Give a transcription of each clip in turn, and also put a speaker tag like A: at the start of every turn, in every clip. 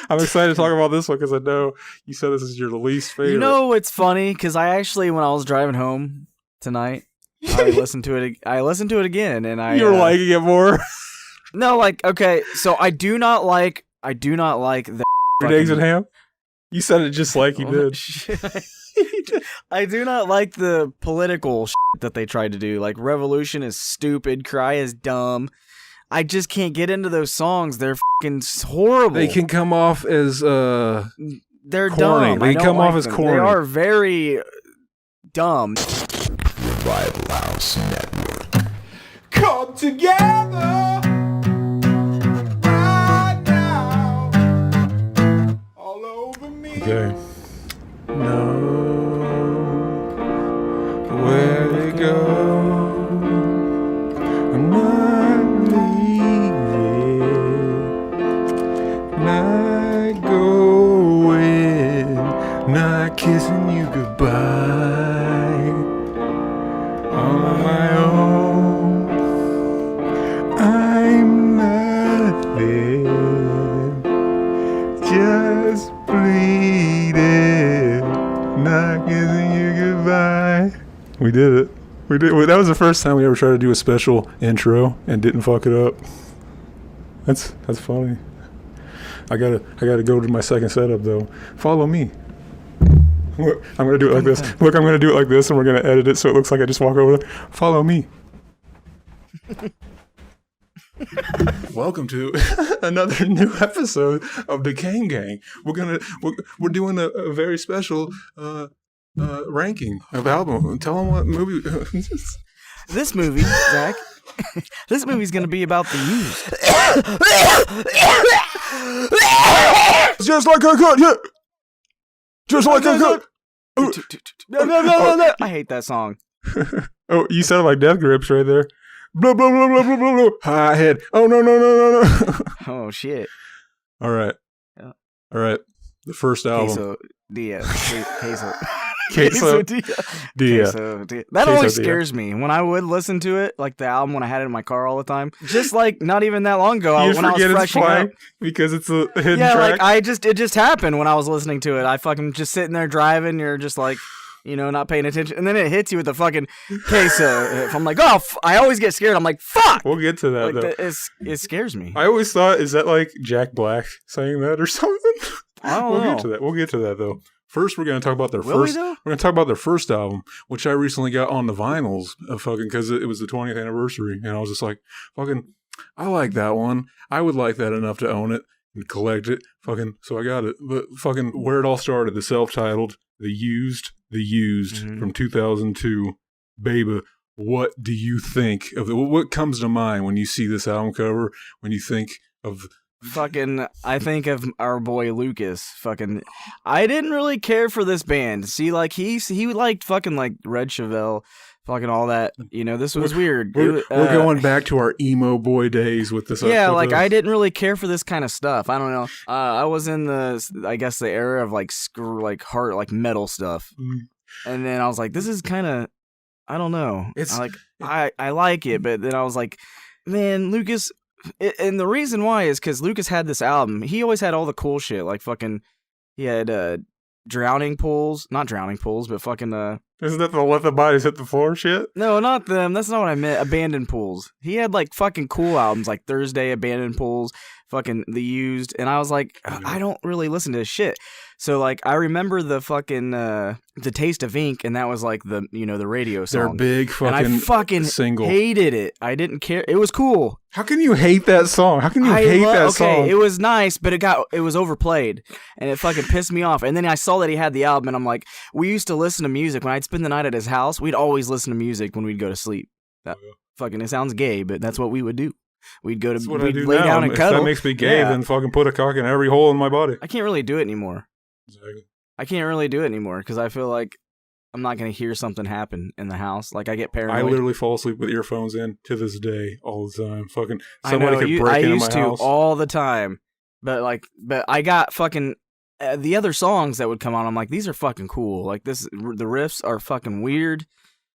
A: I'm excited to talk about this one because I know you said this is your least favorite.
B: You know, it's funny because I actually, when I was driving home tonight, I listened to it. I listened to it again, and I.
A: You're liking it more.
B: No, like okay, so I do not like the.
A: Eggs and ham. You said it just like you did.
B: I do not like the political shit that they tried to do. Like Revolution is stupid, Cry is dumb. I just can't get into those songs. They're fucking horrible.
A: They can come off as
B: they're
A: corny.
B: dumb.
A: They can come off as corny.
B: They are very dumb.
C: Rival House Network.
A: Come together right now, all over me. Okay. Know where to go. I'm not leaving, not going, not kissing you goodbye. On my own, I'm nothing, just bleeding, not kissing you goodbye. We did it. We did. That was the first time we ever tried to do a special intro and didn't fuck it up. That's funny. I gotta go to my second setup though. Follow me. Look, I'm going to do it like this. Look, I'm going to do it like this, and we're going to edit it so it looks like I just walk over there. Follow me. Welcome to another new episode of the Kane Gang. We're doing a very special ranking of album. Tell them what movie.
B: This movie, Zach. This movie's going to be about the used.
A: Just like I could, yeah. Just like I could.
B: No. I hate that song.
A: Oh, you sound like Death Grips right there. Blah, blah, blah, blah, blah, blah, blah. High head. Oh, no.
B: Oh, shit.
A: All right.
B: Yeah.
A: All right. The first album.
B: Queso Dia. That always
A: Dia.
B: scares me. When I would listen to it, like the album when I had it in my car all the time. Just like not even that long ago, when I was freshing up.
A: Because it's a hidden
B: track.
A: track.
B: It just happened when I was listening to it. I fucking just sitting there driving, you're just like, not paying attention. And then it hits you with the fucking queso. I'm like, I always get scared. I'm like, fuck.
A: We'll get to that, though.
B: It scares me.
A: I always thought, is that like Jack Black saying that or something?
B: I don't know.
A: We'll get to that, though. First, we're going to talk about their
B: We're
A: going to talk about their first album, which I recently got on the vinyls of because it was the 20th anniversary. And I was just like, I like that one. I would like that enough to own it and collect it. So I got it. But where it all started, the self-titled, the used from 2002. Baby, what do you think of what comes to mind when you see this album cover, when you think of...
B: I think of our boy Lucas. I didn't really care for this band. See, like he liked like Red Chevelle, all that. This was weird.
A: We're going back to our emo boy days with this.
B: Yeah, I didn't really care for this kind of stuff. I don't know. I was in the era of hard metal stuff, and then I was like, this is kind of, I don't know. I like it, but then I was like, man, Lucas. And the reason why is because Lucas had this album. He always had all the cool shit. He had drowning pools. Not drowning pools, but isn't
A: that the let the bodies hit the floor shit?
B: No, not them. That's not what I meant. Abandoned Pools. He had cool albums like Thursday, Abandoned Pools, The Used. And I was like, I don't really listen to this shit. So I remember the Taste of Ink, and that was the radio song.
A: Their big
B: and I
A: single.
B: Hated it. I didn't care. It was cool.
A: How can you hate that song? How can you hate that song?
B: Okay, it was nice, but it was overplayed, and it pissed me off. And then I saw that he had the album, and I'm like, we used to listen to music when I'd spend the night at his house. We'd always listen to music when we'd go to sleep. It sounds gay, but that's what we would do. We'd go to we'd lay down and cuddle.
A: If that makes me gay, then put a cock in every hole in my body.
B: I can't really do it anymore.
A: Exactly.
B: I can't really do it anymore because I feel like I'm not going to hear something happen in the house. I get paranoid.
A: I literally fall asleep with earphones in to this day all the time. Somebody could break into my house.
B: I used to all the time. But I got the other songs that would come on. I'm like, these are fucking cool. The riffs are fucking weird.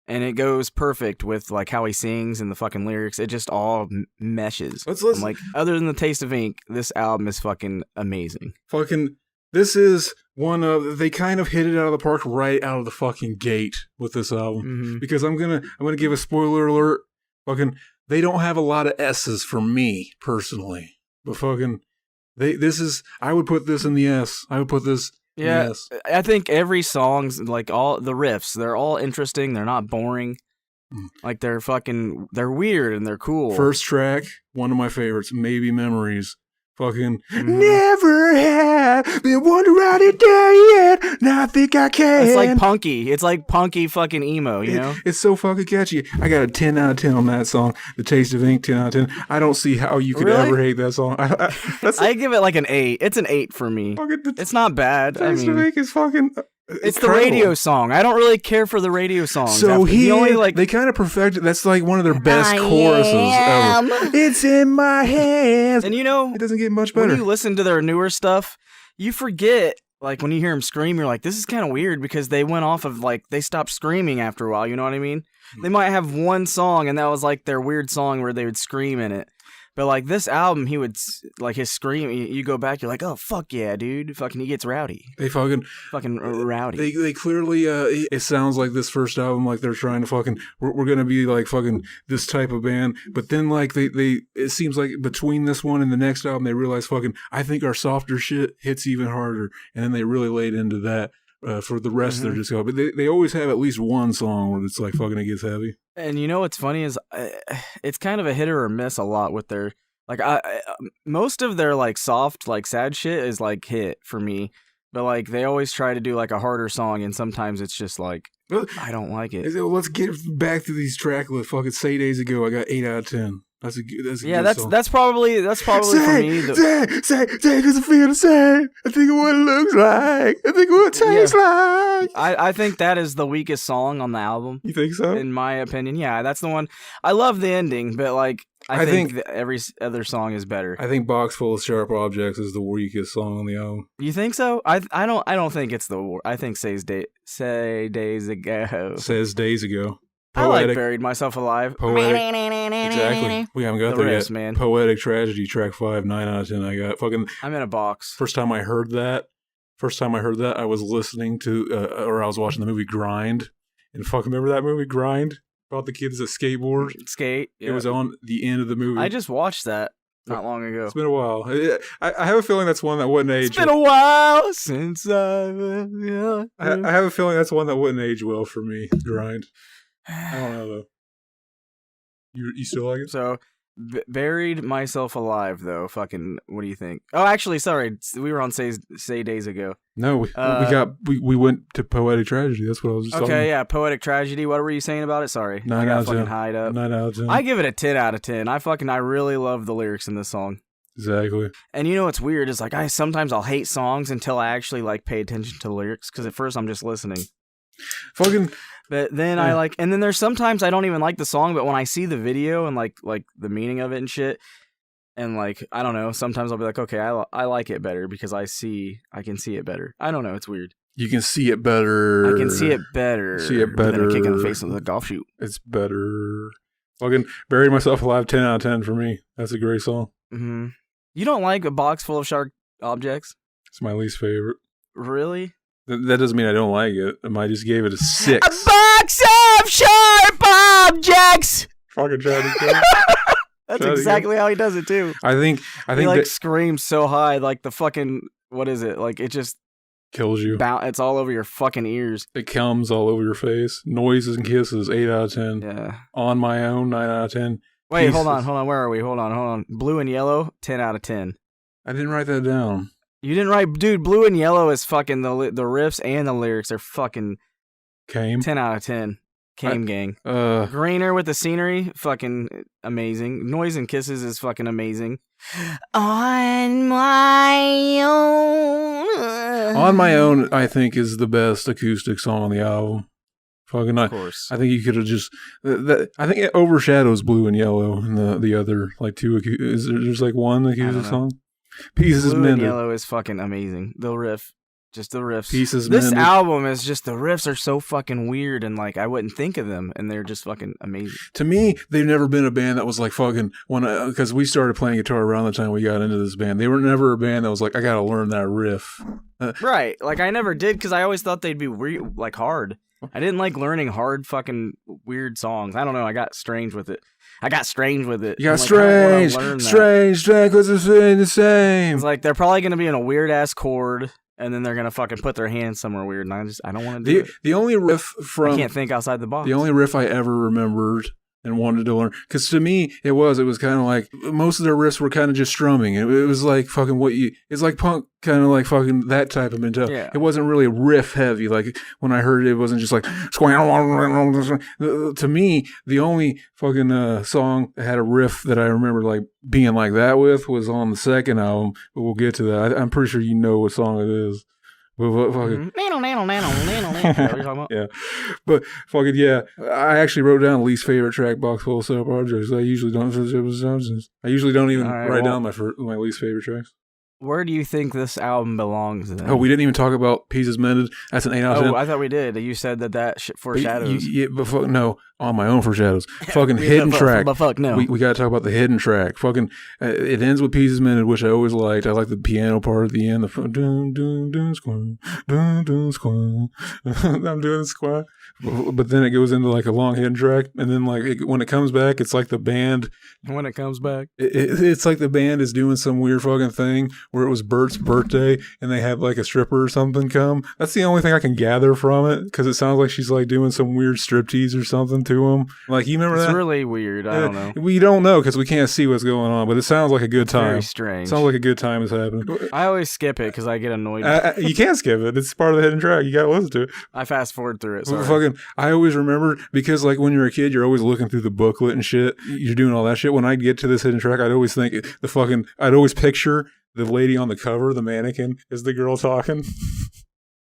B: and it goes perfect with like how he sings and the fucking lyrics. It just all meshes.
A: Let's listen.
B: I'm like, other than the Taste of Ink, this album is fucking amazing.
A: This is one of, they kind of hit it out of the park right out of the fucking gate with this album. Because I'm gonna give a spoiler alert. Fucking, they don't have a lot of S's for me personally, but fucking, I would put this in the S. I would put this.
B: Yeah,
A: yes.
B: I think every song's like all the riffs. They're all interesting. They're not boring. Like they're weird and they're cool.
A: First track, one of my favorites, Maybe Memories. Fucking never had been wonder how to die yet. Now I think I can.
B: It's like punky. It's like punky fucking emo, you know?
A: It's so fucking catchy. I got a 10 out of 10 on that song. The Taste of Ink, 10 out of 10. I don't see how you could ever hate that song.
B: I give it like an 8. It's an 8 for me. It's not bad.
A: Taste of Ink is fucking...
B: It's the radio song. I don't really care for the radio songs.
A: So they kind of perfected. That's like one of their best choruses ever. It's in my hands.
B: And you know,
A: it doesn't get much better.
B: When you listen to their newer stuff, you forget. Like when you hear them scream, you're like, this is kind of weird because they went off of like they stopped screaming after a while. You know what I mean? They might have one song and that was like their weird song where they would scream in it. But like this album, he would like his scream. You go back, you're like, oh fuck yeah, dude! Fucking, he gets rowdy.
A: They fucking
B: rowdy.
A: They clearly. It sounds like this first album, like they're trying to fucking. We're gonna be like fucking this type of band. But then like they it seems like between this one and the next album, they realize fucking. I think our softer shit hits even harder, and then they really laid into that. For the rest of their disco, but they always have at least one song where it's like fucking it gets heavy.
B: And you know what's funny is it's kind of a hit or miss a lot with their like most of their like soft like sad shit is like hit for me, but like they always try to do like a harder song and sometimes it's just like I don't like it.
A: Let's get back to these track lists. Fucking Say Days Ago, I got 8 out of 10. That's a good song.
B: That's probably for me.
A: Say, because I feel the same. I think of what it looks like. I think of what it tastes like.
B: I think that is the weakest song on the album.
A: You think so?
B: In my opinion, yeah, that's the one. I love the ending, but like I think every other song is better.
A: I think Box Full of Sharp Objects is the weakest song on the album.
B: You think so? I don't think it's I think Say Days Ago.
A: Says Days Ago.
B: Poetic. I like Buried Myself Alive.
A: Poetic. Exactly. We haven't got there yet. Man. Poetic Tragedy, track 5, 9 out of 10. I got fucking.
B: I'm in a box.
A: First time I heard that, I was listening to, or I was watching the movie Grind. And fucking remember that movie Grind? About the kids that skateboard?
B: Skate. Yeah.
A: It was on the end of the movie.
B: I just watched that not long ago.
A: It's been a while. I have a feeling that's one that wouldn't age.
B: It's been a while since I
A: have a feeling that's one that wouldn't age well for me. Grind. I don't know though. You still like it?
B: So, Buried Myself Alive though. Fucking, what do you think? Oh, actually, sorry, we were on Say Days Ago.
A: No, we went to Poetic Tragedy. That's what I was just talking about.
B: Yeah, Poetic Tragedy. What were you saying about it? Sorry,
A: 9 out of 10.
B: Fucking hide up.
A: 9 out of 10.
B: I give it a 10 out of 10. I really love the lyrics in this song.
A: Exactly.
B: And you know what's weird is like sometimes I'll hate songs until I actually like pay attention to the lyrics because at first I'm just listening.
A: Fucking.
B: But then and then there's sometimes I don't even like the song, but when I see the video and like the meaning of it and shit, and like I don't know, sometimes I'll be like, okay, I like it better because I can see it better. I don't know, it's weird.
A: You can see it better.
B: I can see it better.
A: See it better.
B: Than a kick in the face with a golf shoe.
A: It's better. Fucking Buried Myself Alive, 10 out of 10 for me. That's a great song.
B: Mm-hmm. You don't like A Box Full of Sharp Objects?
A: It's my least favorite.
B: Really?
A: That doesn't mean I don't like it. I just gave it a 6.
B: A box of sharp objects.
A: Fucking try to go.
B: That's exactly how he does it too.
A: I think
B: he like screams so high, like the fucking what is it? Like it just
A: kills you.
B: It's all over your fucking ears.
A: It comes all over your face. Noises and Kisses, 8 out of 10.
B: Yeah.
A: On My Own, 9 out of 10.
B: Wait, Pieces. Hold on. Where are we? Hold on. Blue and Yellow, 10 out of 10.
A: I didn't write that down.
B: You didn't write, dude. Blue and Yellow is fucking the riffs and the lyrics are fucking
A: Came
B: 10 out of 10. Came gang. Greener with the scenery, fucking amazing. Noise and Kisses is fucking amazing. On My Own.
A: On My Own, I think is the best acoustic song on the album. Fucking, of course. I think you could have just. I think it overshadows Blue and Yellow and the other like two. There's like one acoustic song. Pieces
B: Blue
A: Mended.
B: and Yellow is fucking amazing. The riff. Just the riffs.
A: Pieces
B: This
A: Mended.
B: album is just the riffs are so fucking weird and like I wouldn't think of them and they're just fucking amazing.
A: To me, they've never been a band that was like fucking because we started playing guitar around the time we got into this band. They were never a band that was like, I gotta learn that riff.
B: Right. Like I never did because I always thought they'd be like hard. I didn't like learning hard fucking weird songs. I don't know. I got strange with it. You got
A: strange, strange, because it's the same.
B: It's like they're probably gonna be in a weird ass chord. And then they're gonna fucking put their hands somewhere weird, and I don't want to do it.
A: The only riff from
B: I can't think outside the box.
A: The only riff I ever remembered and wanted to learn, because to me it was kind of like most of their riffs were kind of just strumming. It was like fucking it's like punk, kind of like fucking that type of mentality.
B: Yeah.
A: It wasn't really riff heavy. Like when I heard it, it wasn't just like. To me, the only fucking song that had a riff that I remember like being like that with was on the second album. But we'll get to that. I'm pretty sure you know what song it is. But fucking yeah, but fucking yeah. I actually wrote down least favorite track box full of solo projects. I usually don't even write down my least favorite tracks.
B: Where do you think this album belongs then?
A: Oh, we didn't even talk about Pieces Mended. That's an 8 out of 10.
B: Oh, I thought we did. You said that foreshadows.
A: No, on my own foreshadows. Fucking hidden track.
B: But fuck no.
A: We got to talk about the hidden track. Fucking, it ends with Pieces Mended, which I always liked. I like the piano part at the end. The dun dun dun squirm, dun dun squirm. I'm doing the squat. But then it goes into like a long hidden track, and then like when it comes back, it's like the band.
B: When it comes back,
A: it's like the band is doing some weird fucking thing where it was Bert's birthday and they had like a stripper or something come. That's the only thing I can gather from it, because it sounds like she's like doing some weird striptease or something to him. Like, you remember that?
B: It's really weird. I don't know.
A: We don't know because we can't see what's going on, but it sounds like a good time.
B: Very strange.
A: Sounds like a good time is happening.
B: I always skip it because I get annoyed.
A: You can't skip it. It's part of the hidden track. You got to listen to it.
B: I fast forward through it. Sorry.
A: I always remember, because like when you're a kid, you're always looking through the booklet and shit. You're doing all that shit. When I get to this hidden track, I'd always think I'd always picture the lady on the cover, the mannequin, is the girl talking.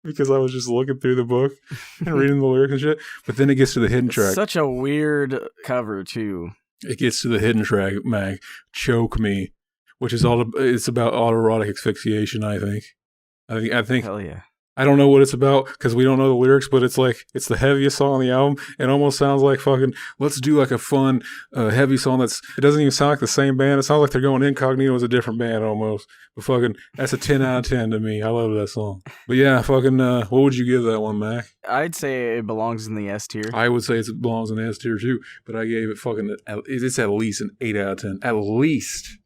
A: Because I was just looking through the book and reading the lyrics and shit. But then it gets to the hidden track.
B: Such a weird cover too.
A: It gets to the hidden track, Mag. Choke Me, which is it's about autoerotic asphyxiation, I think. I think.
B: Hell yeah.
A: I don't know what it's about because we don't know the lyrics, but it's like, it's the heaviest song on the album. It almost sounds like fucking, let's do like a fun, heavy song it doesn't even sound like the same band. It sounds like they're going incognito as a different band almost. But fucking, that's a 10 out of 10 to me. I love that song. But yeah, fucking, what would you give that one, Mac?
B: I'd say it belongs in the S tier.
A: I would say it belongs in the S tier too, but I gave it fucking, it's at least an 8 out of 10. At least.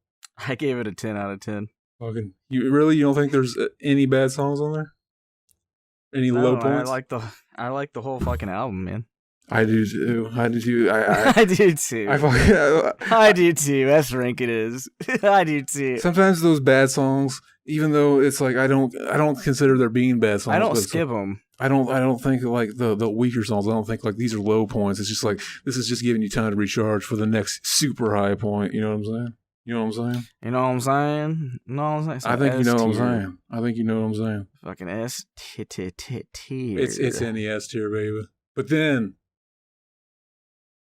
B: I gave it a 10 out of 10.
A: Fucking, you don't think there's any bad songs on there? Any low points?
B: I like the whole fucking album, man.
A: I do too. I do too.
B: I do too. I do too. That's rank it is. I do too.
A: Sometimes those bad songs, even though it's like I don't consider there being bad songs.
B: I don't skip them.
A: I don't think like the weaker songs. I don't think like these are low points. It's just like this is just giving you time to recharge for the next super high point. You know what I'm saying? You know what I'm saying?
B: You know what I'm saying? You know what I'm saying?
A: I think you know what I'm saying. I think you know what I'm saying.
B: Fucking S tier.
A: It's in the S tier, baby. But then,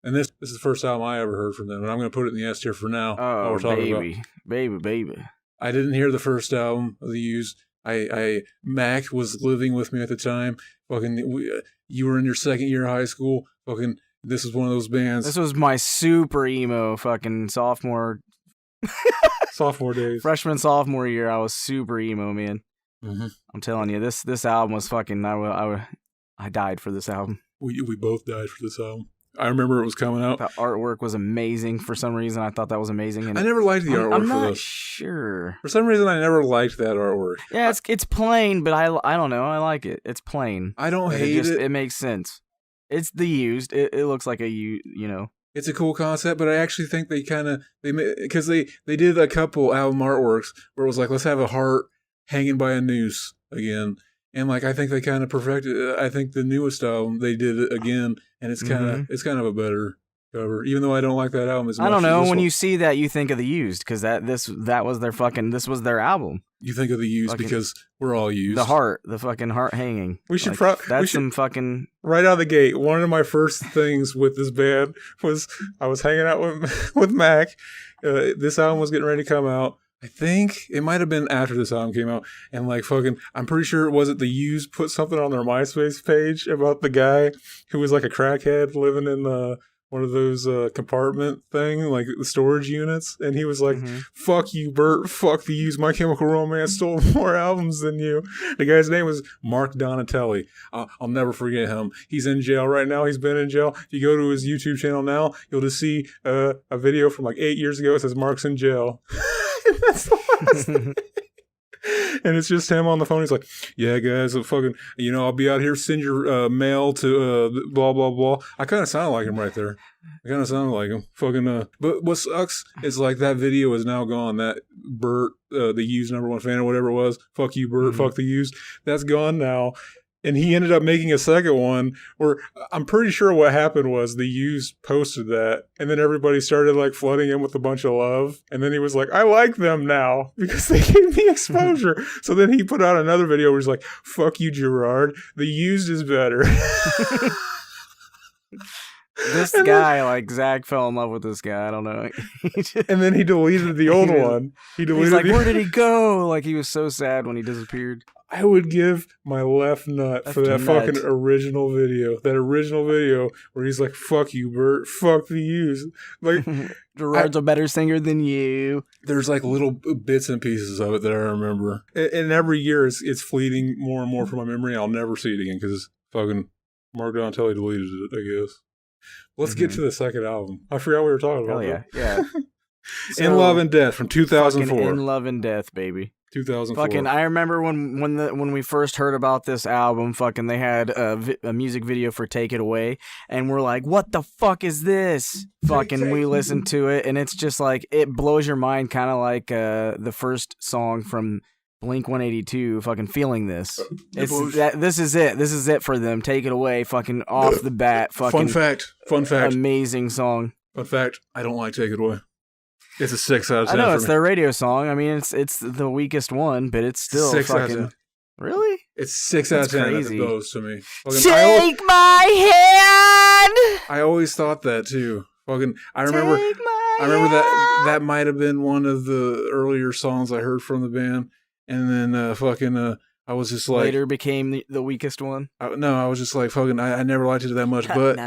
A: and this is the first album I ever heard from them, and I'm going to put it in the S tier for now.
B: Oh,
A: we're talking
B: baby.
A: I didn't hear the first album of the Used. Mac was living with me at the time. Fucking, you were in your second year of high school. Fucking, this is one of those bands.
B: This was my super emo fucking sophomore
A: days.
B: Freshman, sophomore year, I was super emo, man.
A: Mm-hmm.
B: I'm telling you, this album was fucking. I died for this album.
A: We both died for this album. I remember it was coming out.
B: The artwork was amazing. For some reason, I thought that was amazing. And
A: I never liked the artwork.
B: I'm
A: for
B: not
A: this.
B: sure.
A: For some reason, I never liked that artwork.
B: Yeah, it's plain, but I don't know. I like it. It's plain.
A: I don't hate it.
B: It makes sense. It's the Used. It looks like you know.
A: It's a cool concept, but I actually think because they did a couple album artworks where it was like, let's have a heart hanging by a noose again, and like I think they kind of perfected it. I think the newest album they did it again, and it's kind of a better cover, even though I don't like that album as much.
B: I don't know. When you see that, you think of the Used because this was their album.
A: You think of the Used fucking, because we're all used.
B: The fucking heart hanging.
A: We should
B: some fucking
A: right out of the gate. One of my first things with this band was I was hanging out with Mac. This album was getting ready to come out. I think it might have been after this album came out, and like fucking, I'm pretty sure it wasn't the Used put something on their MySpace page about the guy who was like a crackhead living in one of those compartment thing, like the storage units, and he was like, "Fuck you, Bert. Fuck the Used. My Chemical Romance stole more albums than you." The guy's name was Mark Donatelli. I'll never forget him. He's in jail right now. He's been in jail. If you go to his YouTube channel now, you'll just see a video from like 8 years ago. It says Mark's in jail. That's the last thing. And it's just him on the phone. He's like, "Yeah, guys, I'll be out here. Send your mail to blah blah blah." I kind of sound like him right there. I kind of sound like him. But what sucks is like that video is now gone. That Bert, the Used #1 fan or whatever it was. Fuck you, Bert. Fuck the Used. That's gone now. And he ended up making a second one where I'm pretty sure what happened was the Used posted that, and then everybody started like flooding him with a bunch of love. And then he was like, "I like them now because they gave me exposure." So then he put out another video where he's like, "Fuck you, Gerard. The Used is better."
B: This guy, like Zach, fell in love with this guy. I don't know.
A: And then he deleted the old one. He's like,
B: "Where did he go?" Like he was so sad when he disappeared.
A: I would give my left nut for that fucking original video. That original video where he's like, "Fuck you, Bert. Fuck the Used." Like,
B: Gerard's a better singer than you.
A: There's like little bits and pieces of it that I remember. And every year it's fleeting more and more from my memory. I'll never see it again because fucking Mark Donatelli deleted it, I guess. Let's get to the second album. I forgot what we were talking about.
B: Hell yeah. So,
A: In Love and Death from 2004.
B: In Love and Death, baby.
A: 2004.
B: Fucking, I remember when we first heard about this album, fucking, they had a music video for "Take It Away," and we're like, "What the fuck is this?" Fucking, we listened to it, and it's just like, it blows your mind, kind of like the first song from Blink-182, fucking "Feeling This." This is it. This is it for them. "Take It Away," fucking off the bat. Fucking
A: Fun fact.
B: Amazing song.
A: Fun fact. I don't like "Take It Away." It's a 6 out of 10.
B: I know it's their radio song. I mean, it's the weakest one, but it's still
A: 6
B: fucking.
A: out of 10.
B: Really?
A: It's 6 out of 10.
B: Crazy.
A: Those to me.
B: Take my hand.
A: I always thought that too. Fucking, I remember that might have been one of the earlier songs I heard from the band, and then I was just like,
B: later became the weakest one.
A: I was just like, fucking, I never liked it that much, but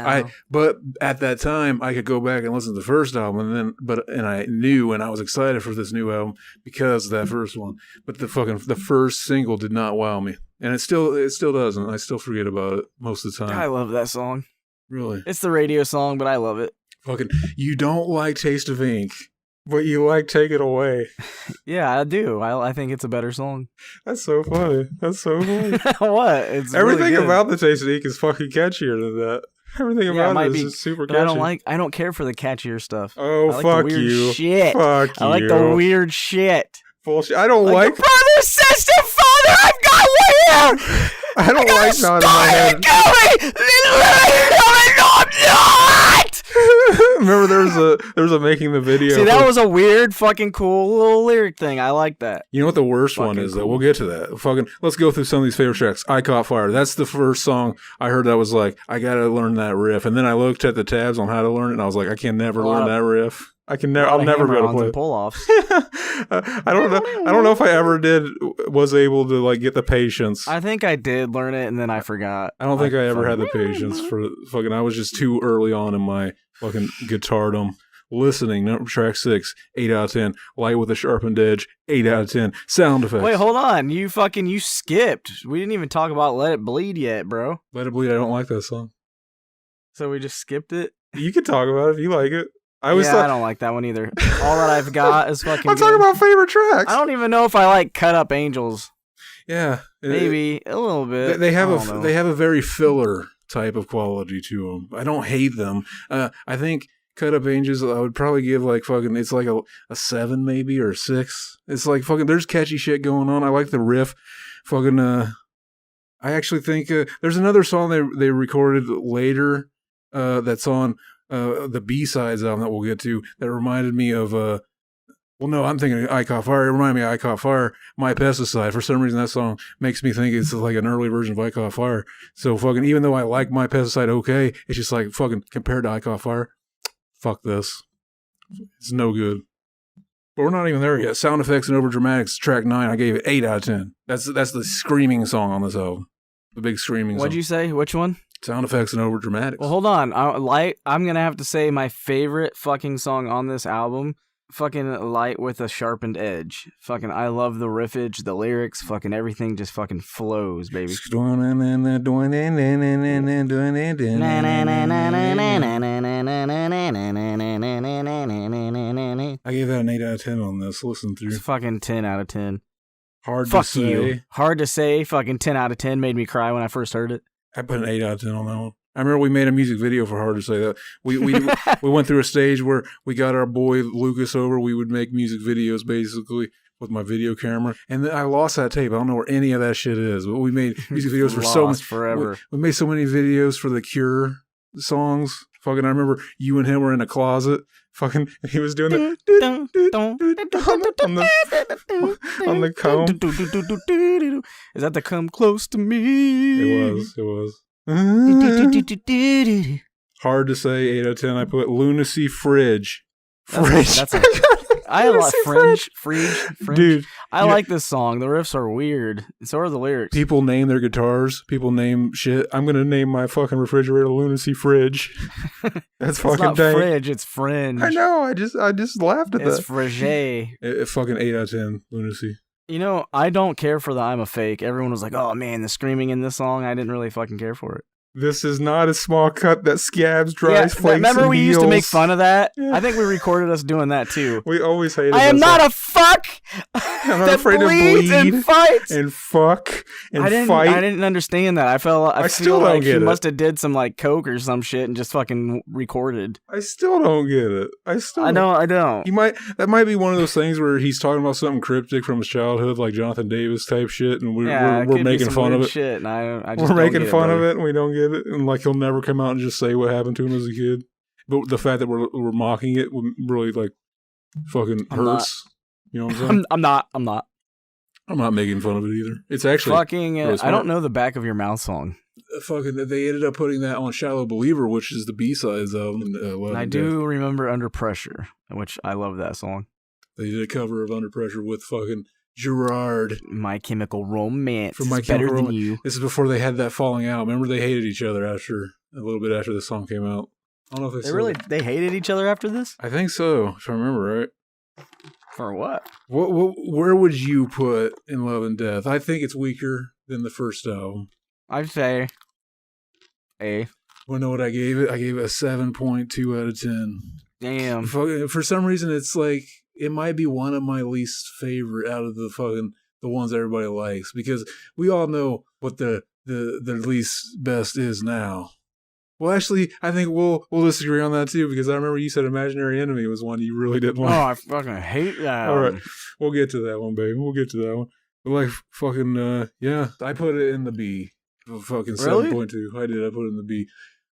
A: at that time I could go back and listen to the first album, and I knew, and I was excited for this new album because of that first one. But the first single did not wow me, and it still doesn't. I still forget about it most of the time.
B: I love that song.
A: Really,
B: it's the radio song, but I love it. Fucking,
A: you don't like "Taste of Ink," but you like "Take It Away."
B: Yeah, I do. I think it's a better song.
A: That's so funny.
B: What? It's
A: everything
B: really
A: about the "Taste of Ink" is fucking catchier than that. Everything about it is just super catchy.
B: I don't care for the catchier stuff.
A: Oh,
B: I like
A: fuck
B: the weird
A: you.
B: Shit.
A: Fuck you.
B: I like the weird shit.
A: Bullshit. I don't like
B: brother, sister, father. I've got one here.
A: I don't like nodding my head.
B: No, I'm not.
A: Remember, there was a making the video.
B: See, that was a weird, fucking cool little lyric thing. I like that.
A: You know what the worst one is, though? We'll get to that. Fucking, let's go through some of these favorite tracks. "I Caught Fire." That's the first song I heard that was like, I gotta learn that riff. And then I looked at the tabs on how to learn it, and I was like, I can never learn that riff. I'll never be able to play it.
B: Pull-offs.
A: I don't know if I ever was able to like get the patience.
B: I think I did learn it, and then I forgot.
A: I don't think I ever had the patience for fucking. I was just too early on in my fucking guitardom. Listening, track 6, 8 out of 10. "Light with a Sharpened Edge," 8 out of 10. Sound effects.
B: Wait, hold on. You skipped. We didn't even talk about "Let It Bleed" yet, bro.
A: "Let It Bleed." I don't like that song.
B: So we just skipped it?
A: You can talk about it if you like it. I
B: don't like that one either. All that I've got is fucking.
A: I'm talking about favorite tracks.
B: I don't even know if I like "Cut Up Angels."
A: Yeah,
B: maybe a little bit.
A: They have a very filler type of quality to them. I don't hate them. I think "Cut Up Angels" I would probably give like fucking. It's like a 7 maybe or a 6. It's like fucking. There's catchy shit going on. I like the riff. Fucking. I actually think there's another song they recorded later that's on. The B-sides album that we'll get to that reminded me of I'm thinking of "I Caught Fire." It reminded me of "I Caught Fire," "My Pesticide." For some reason that song makes me think it's like an early version of "I Caught Fire." So fucking, even though I like "My Pesticide" okay, it's just like fucking compared to "I Caught Fire," fuck this. It's no good. But we're not even there yet. Sound effects and overdramatics, track 9. I gave it 8 out of 10. That's the screaming song on this album. The big screaming song.
B: What'd you say? Which one?
A: Sound effects and overdramatics.
B: Well, hold on. I'm gonna have to say my favorite fucking song on this album. Fucking Light with a Sharpened Edge. Fucking, I love the riffage, the lyrics, fucking everything just fucking flows, baby.
A: I gave that an 8 out of 10 on this. Listen through.
B: It's fucking 10 out of 10.
A: Hard
B: Fuck
A: to say.
B: you. Hard to say. Fucking 10 out of 10 made me cry when I first heard it.
A: I put an 8 out of 10 on that one. I remember we made a music video for Hard to Say that. We went through a stage where we got our boy Lucas over. We would make music videos basically with my video camera. And then I lost that tape. I don't know where any of that shit is. But we made music videos for so much
B: forever.
A: We made so many videos for the Cure songs. Fucking, I remember you and him were in a closet. Fucking, he was doing the on the comb.
B: Is that the Come Close to Me?
A: It was. Hard to say. 8 out of 10. I put Lunacy Fridge.
B: I like Fringe.
A: Dude,
B: I like this song. The riffs are weird. So are the lyrics.
A: People name their guitars. People name shit. I'm gonna name my fucking refrigerator Lunacy Fridge. That's fucking
B: it's not
A: dang.
B: Fridge. It's Fringe.
A: I know. I just laughed at that.
B: It's Frige.
A: Fucking 8 out of 10. Lunacy.
B: You know, I don't care for the I'm a Fake. Everyone was like, oh man, the screaming in this song. I didn't really fucking care for it.
A: This is not a small cut that scabs, dries, flakes,
B: remember
A: and
B: we
A: heals.
B: used to make fun of that?
A: Yeah.
B: I think we recorded us doing that too.
A: We always hated
B: I am not a fuck
A: I'm not
B: that
A: afraid to
B: bleeds
A: bleed
B: and fights.
A: and fuck and
B: I
A: fight.
B: didn't understand that. I feel
A: still don't
B: like
A: get
B: he
A: it.
B: must have did some like coke or some shit and just fucking recorded.
A: I still don't get it. I
B: don't.
A: That might be one of those things where he's talking about something cryptic from his childhood, like Jonathan Davis type shit, and we're making fun of it.
B: Shit, and I just
A: we're
B: don't
A: making
B: get
A: fun
B: it,
A: of it, and we don't get it, and like he'll never come out and just say what happened to him as a kid. But the fact that we're mocking it really like fucking hurts. You know what I'm saying?
B: I'm not.
A: I'm not making fun of it either. It's actually
B: fucking.
A: really
B: I don't know the Back of Your Mouth song.
A: Fucking, they ended up putting that on Shallow Believer, which is the B-sides of
B: I do remember Under Pressure, which I love that song.
A: They did a cover of Under Pressure with fucking Gerard.
B: My Chemical Romance.
A: From My
B: is better
A: Chemical
B: than you.
A: This is before they had that falling out. Remember, they hated each other a little bit after the song came out. I don't know if
B: they hated each other after this?
A: I think so, if I remember right.
B: For what?
A: Where would you put In Love and Death? I think it's weaker than the first album.
B: I'd say A.
A: Well, know what I gave it? I gave it a 7.2 out of 10.
B: Damn.
A: For some reason, it's like, it might be one of my least favorite out of the ones everybody likes, because we all know what the least best is now. Well, actually, I think we'll disagree on that too, because I remember you said Imaginary Enemy was one you really didn't like.
B: Oh, I fucking hate that.
A: All right, we'll get to that one, baby. We'll get to that one. But like fucking yeah, I put it in the B. Fucking 7.2. I did. I put it in the B.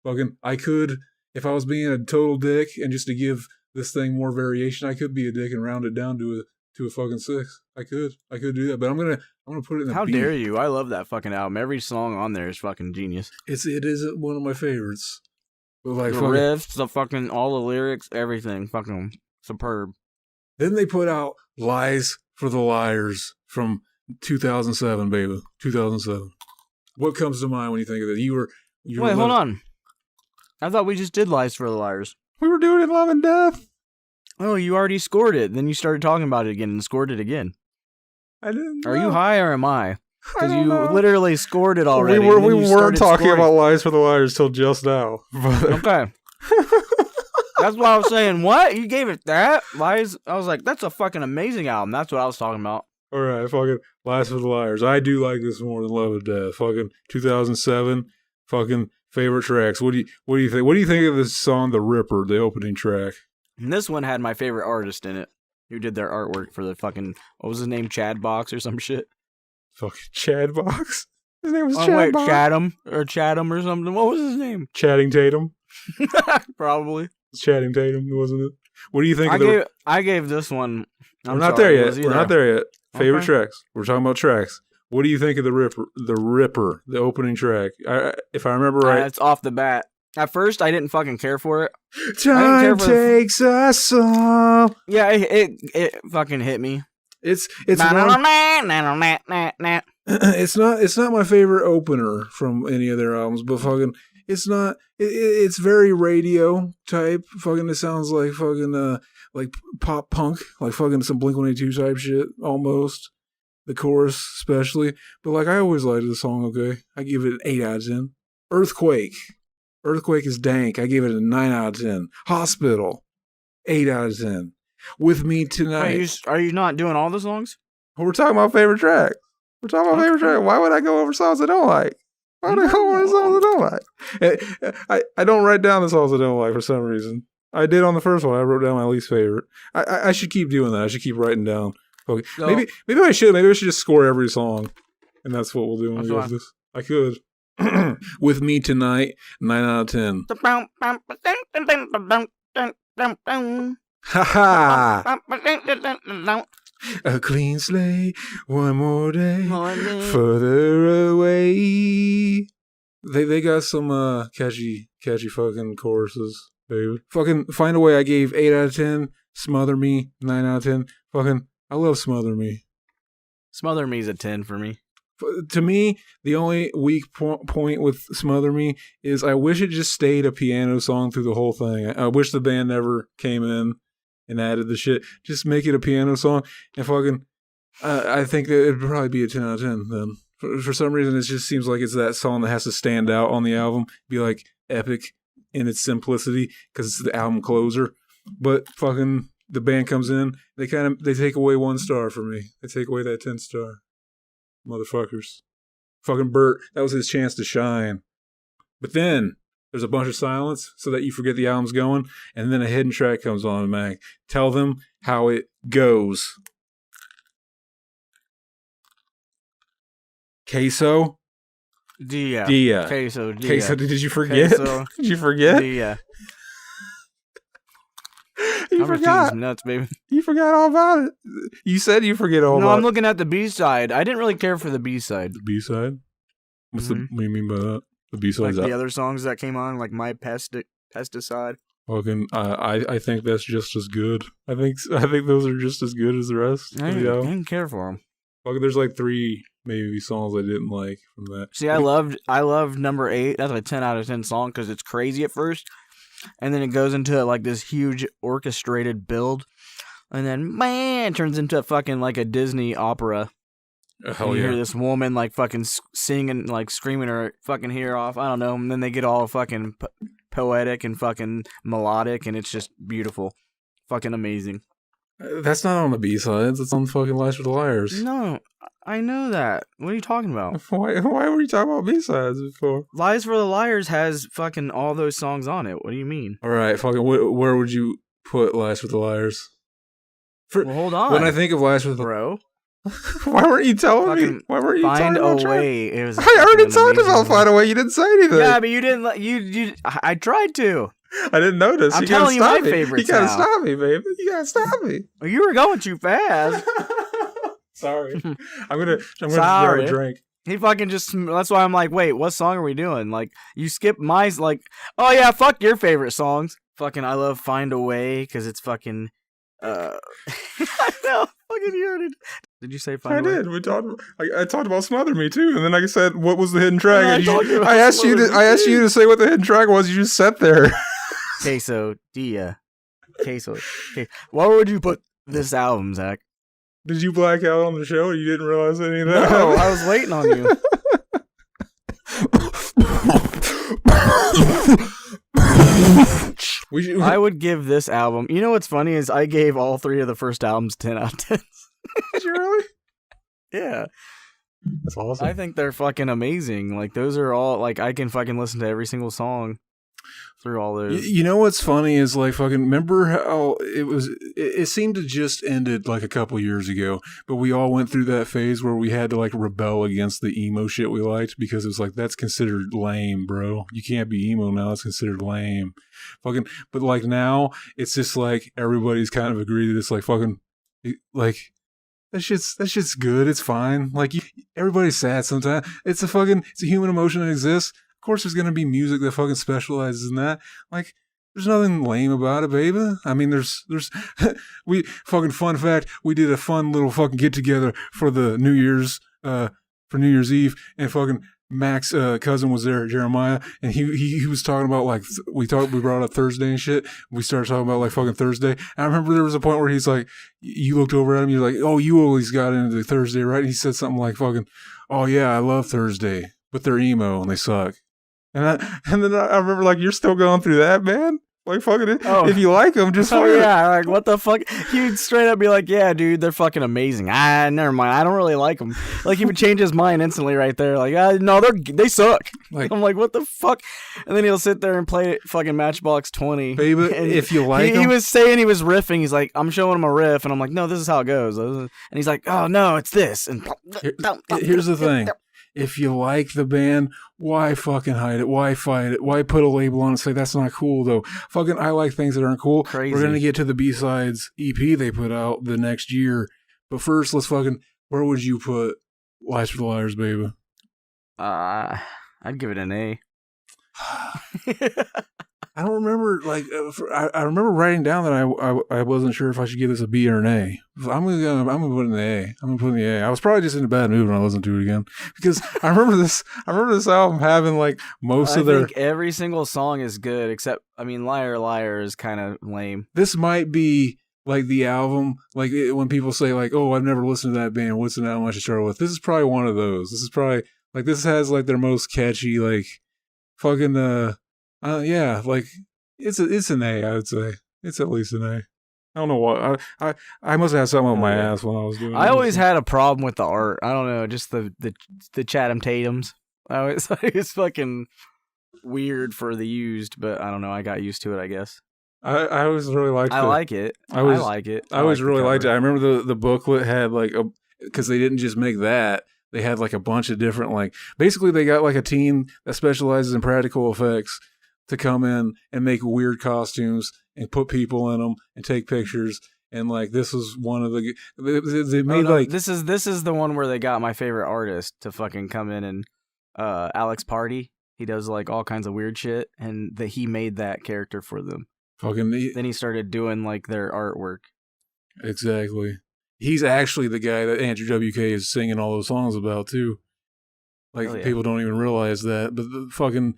A: Fucking, I could, if I was being a total dick and just to give this thing more variation, I could be a dick and round it down to a fucking 6. I could do that, but I'm gonna put it in the B.
B: How dare you? I love that fucking album. Every song on there is fucking genius.
A: It is one of my favorites. But like
B: the riffs, the fucking all the lyrics, everything, fucking superb.
A: Then they put out Lies for the Liars from 2007, baby. 2007. What comes to mind when you think of it?
B: Wait, hold on. I thought we just did Lies for the Liars.
A: We were doing In Love and Death.
B: Oh, you already scored it. Then you started talking about it again and scored it again.
A: I didn't know.
B: Are you high or am I? Because you literally scored it already.
A: We weren't talking about Lies for the Liars till just now.
B: Okay. That's why I was saying, what? You gave it that? Lies? I was like, that's a fucking amazing album. That's what I was talking about.
A: All right, fucking Lies for the Liars. I do like this more than Love and Death. Fucking 2007. Fucking favorite tracks. What do you think? What do you think of this song, The Ripper, the opening track?
B: And this one had my favorite artist in it, who did their artwork for the fucking, what was his name, Chad Box or some shit?
A: Fucking Chad Box? His name was Chad Box?
B: Chatham or something. What was his name?
A: Channing Tatum?
B: Probably.
A: It's Channing Tatum, wasn't it? What do you think
B: I gave this one.
A: We're not there yet. Favorite tracks. We're talking about tracks. What do you think of The Ripper, the opening track? If I remember right.
B: It's Off the Bat. At first, I didn't fucking care for it.
A: Time takes us all.
B: Yeah, it fucking hit me.
A: It's not my favorite opener from any of their albums, but fucking it's not. It's very radio type. Fucking it sounds like fucking like pop punk, like fucking some Blink-182 type shit almost. The chorus especially, but like I always liked the song. Okay, I give it an 8 out of 10. Earthquake is dank. I give it a 9 out of 10. Hospital, 8 out of 10. With Me Tonight.
B: Are you not doing all the songs?
A: We're talking about favorite track. Why would I go over songs I don't like? Why would I go over songs I don't like? I don't write down the songs I don't like for some reason. I did on the first one. I wrote down my least favorite. I should keep doing that. I should keep writing down. Okay. So, maybe I should. Maybe I should just score every song, and that's what we'll do when we go to this. I could. With Me Tonight, 9 out of 10. Ha ha! A clean slate, one more day, further away. They got some catchy fucking choruses, baby. Fucking Find a Way I gave 8 out of 10. Smother Me, 9 out of 10. Fucking I love Smother Me.
B: Smother Me's a 10 for me.
A: To me, the only weak point with Smother Me is I wish it just stayed a piano song through the whole thing. I wish the band never came in and added the shit. Just make it a piano song and fucking. I think that it'd probably be a 10 out of 10 then. For some reason, it just seems like it's that song that has to stand out on the album, be like epic in its simplicity because it's the album closer. But fucking the band comes in, they take away 1 star for me. They take away that 10 star. Motherfuckers. Fucking Bert, that was his chance to shine. But then there's a bunch of silence so that you forget the album's going, and then a hidden track comes on, Mac. Tell them how it goes. Queso? Dia.
B: Queso, Dia.
A: Queso, did you forget?
B: Queso,
A: did you forget?
B: Dia.
A: You forgot.
B: Nuts, baby.
A: You forgot all about it. You said you forget all about it.
B: No, I'm looking at the B-side. I didn't really care for the B-side.
A: The B-side? What do you mean by that? The B-side's
B: like the other songs that came on, like My Pesticide.
A: Fucking, I think that's just as good. I think those are just as good as the rest.
B: I didn't care for them.
A: Fucking, there's like 3 maybe songs I didn't like from that.
B: See, I loved number 8. That's a 10 out of 10 song because it's crazy at first. And then it goes into like this huge orchestrated build. And then, man, it turns into fucking like a Disney opera.
A: Oh,
B: you hear this woman like fucking singing, like screaming her fucking hair off. I don't know. And then they get all fucking poetic and fucking melodic. And it's just beautiful. Fucking amazing.
A: That's not on the B-sides. It's on fucking Lies for the Liars.
B: No, I know that. What are you talking about?
A: Why were you talking about B-sides before?
B: Lies for the Liars has fucking all those songs on it. What do you mean?
A: All right, fucking. Where would you put Lies for the Liars?
B: Well, hold on.
A: When I think of Lies for the
B: Bro.
A: Why weren't you telling me? Why weren't you
B: Find
A: talking
B: a
A: about
B: Way. It was
A: I already talked about Find a Way. You didn't say anything.
B: Yeah, but you didn't. You. I tried to.
A: I didn't notice.
B: I'm telling you my favorites.
A: You gotta stop me, baby. You gotta stop me.
B: You were going too fast.
A: Sorry. I'm gonna grab a drink.
B: He fucking just. That's why I'm like, wait, what song are we doing? Like, you skipped my like. Oh yeah, fuck your favorite songs. Fucking, I love Find a Way because it's fucking. I know. Fucking you already. Did you say Find a Way?
A: I did. We talked. I talked about Smother Me too, and then I said, "What was the hidden track?"
B: And
A: I asked you to say what the hidden track was. You just sat there.
B: Queso, Dia. Queso. Where would you put this album, Zach?
A: Did you black out on the show? You didn't realize any of that?
B: No, I was waiting on you. I would give this album. You know what's funny is I gave all 3 of the first albums 10 out of 10.
A: Did you really?
B: Yeah.
A: That's awesome.
B: I think they're fucking amazing. Like, those are all, like, I can fucking listen to every single song through all those.
A: You know what's funny is, like, fucking, remember how it seemed to just ended, like, a couple years ago, but we all went through that phase where we had to, like, rebel against the emo shit we liked because it was like, that's considered lame, bro. You can't be emo now. It's considered lame. Fucking, but, like, now, it's just, like, everybody's kind of agreed that it's, like, fucking, like, that shit's good. It's fine. Like, everybody's sad sometimes. It's a human emotion that exists. course there's going to be music that fucking specializes in that. Like, there's nothing lame about it, baby. I mean, there's, we, fucking fun fact, we did a fun little fucking get together for the New Year's Eve, and fucking Mac's cousin was there, Jeremiah, and he was talking about like we brought up Thursday and shit. We started talking about like fucking Thursday. And I remember there was a point where he's like, you looked over at him, you're like, oh, you always got into Thursday, right? And he said something like fucking, oh yeah, I love Thursday, but they're emo and they suck. And then I remember like, you're still going through that, man. Like fucking, if you like them, just fucking.
B: Yeah, like what the fuck? He'd straight up be like, "Yeah, dude, they're fucking amazing." Never mind. I don't really like them. Like he would change his mind instantly right there. Like, no, they suck. Like I'm like, what the fuck? And then he'll sit there and play fucking Matchbox 20.
A: Baby, if you like them,
B: he was saying he was riffing. He's like, I'm showing him a riff, and I'm like, no, this is how it goes. And he's like, oh no, it's this. And
A: here's the thing. If you like the band, why fucking hide it? Why fight it? Why put a label on it and say that's not cool though? Fucking, I like things that aren't cool.
B: Crazy. We're
A: gonna get to the B-sides EP they put out the next year, but first let's fucking. Where would you put Lies for the Liars, baby?
B: I'd give it an A.
A: I don't remember. Like, I remember writing down that I wasn't sure if I should give this a B or an A. I'm gonna put it in the A. I'm gonna put it in the A. I was probably just in a bad mood when I listened to it again because I remember this album having like most of their.
B: I think every single song is good except, I mean, Liar Liar is kind of lame.
A: This might be like the album, like when people say like, "Oh, I've never listened to that band. What's an album I should start with?" This is probably one of those. This is probably like this has like their most catchy like fucking yeah, like it's an A. I would say it's at least an A. I don't know what I must have had something on my ass when I was doing.
B: I always had a problem with the art. I don't know, just the Chatham Tatums. It's fucking weird for the used, but I don't know. I got used to it, I guess.
A: I always really liked it.
B: I like it. I like it.
A: I always really liked it. I remember the booklet had like because they didn't just make that. They had like a bunch of different like basically they got like a team that specializes in practical effects to come in and make weird costumes and put people in them and take pictures. And like this was one of the they made like
B: this is the one where they got my favorite artist to fucking come in and Alex Party. He does like all kinds of weird shit, and he made that character for them. Then he started doing like their artwork.
A: Exactly. He's actually the guy that Andrew WK is singing all those songs about too. Like people don't even realize that, but the fucking.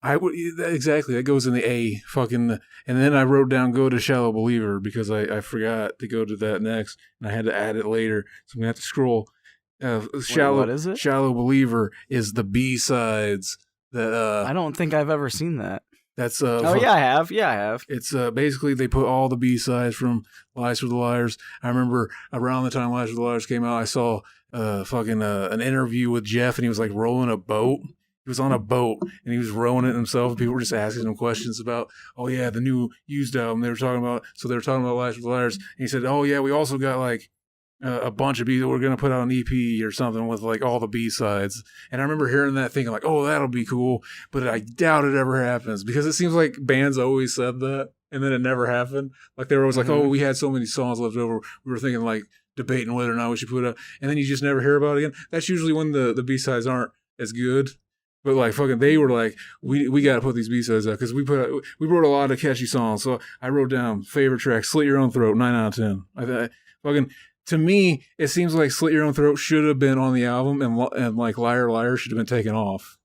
A: Exactly. That goes in the A. Fucking, and then I wrote down "Go to Shallow Believer" because I forgot to go to that next, and I had to add it later, so I'm gonna have to scroll.
B: What is it?
A: "Shallow Believer" is the B-sides that.
B: I don't think I've ever seen that.
A: That's
B: yeah, I have. Yeah, I have.
A: It's basically they put all the B-sides from Lies for the Liars. I remember around the time Lies for the Liars came out, I saw an interview with Jeff, and he was like rolling a boat. He was on a boat and he was rowing it himself. And people were just asking him questions about, oh yeah, the new used album they were talking about. So they were talking about Lies for the Liars. And he said, oh yeah, we also got like a bunch of B that we're going to put out an EP or something with like all the B-sides. And I remember hearing that thinking like, oh, that'll be cool. But I doubt it ever happens because it seems like bands always said that and then it never happened. Like they were always like, oh, we had so many songs left over. We were thinking like debating whether or not we should put it out. And then you just never hear about it again. That's usually when the B-sides aren't as good. But like fucking, they were like, we got to put these B-sides out because we wrote a lot of catchy songs. So I wrote down favorite track, "Slit Your Own Throat," 9 out of 10. Fucking to me, it seems like "Slit Your Own Throat" should have been on the album, and like "Liar Liar" should have been taken off.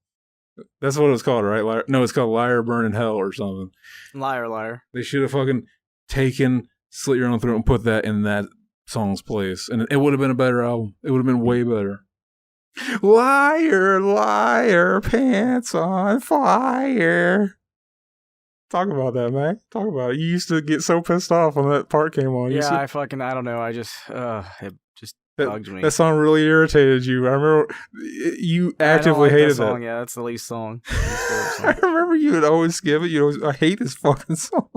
A: That's what it was called, right? No, it's called "Liar Burn in Hell" or something.
B: Liar Liar. They
A: should have fucking taken "Slit Your Own Throat" and put that in that song's place, and it would have been a better album. It would have been way better. Liar, liar, pants on fire. Talk about that, man. Talk about it. You used to get so pissed off when that part came on.
B: Yeah, I don't know. I just, it just bugged me.
A: That song really irritated you. I remember you actively hated that
B: song. Yeah, that's the least song.
A: I remember you would always skip it. I hate this fucking song.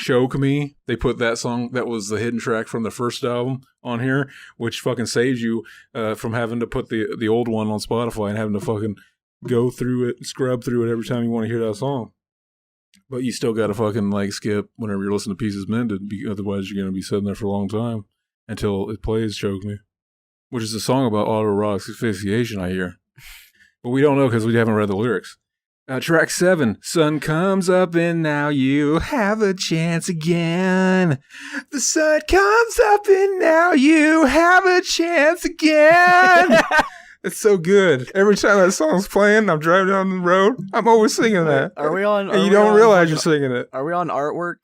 A: "Choke Me." They put that song that was the hidden track from the first album on here, which fucking saves you from having to put the old one on Spotify and having to fucking go through it, scrub through it every time you want to hear that song. But you still got to fucking like skip whenever you're listening to Pieces Mended, otherwise you're going to be sitting there for a long time until it plays "Choke Me," which is a song about autoerotic asphyxiation, I hear. But we don't know because we haven't read the lyrics. Track 7, sun comes up and now you have a chance again. The sun comes up and now you have a chance again. It's so good. Every time that song's playing, I'm driving down the road, I'm always singing that.
B: Are we on?
A: And you don't realize you're singing it.
B: Are we on Artwork?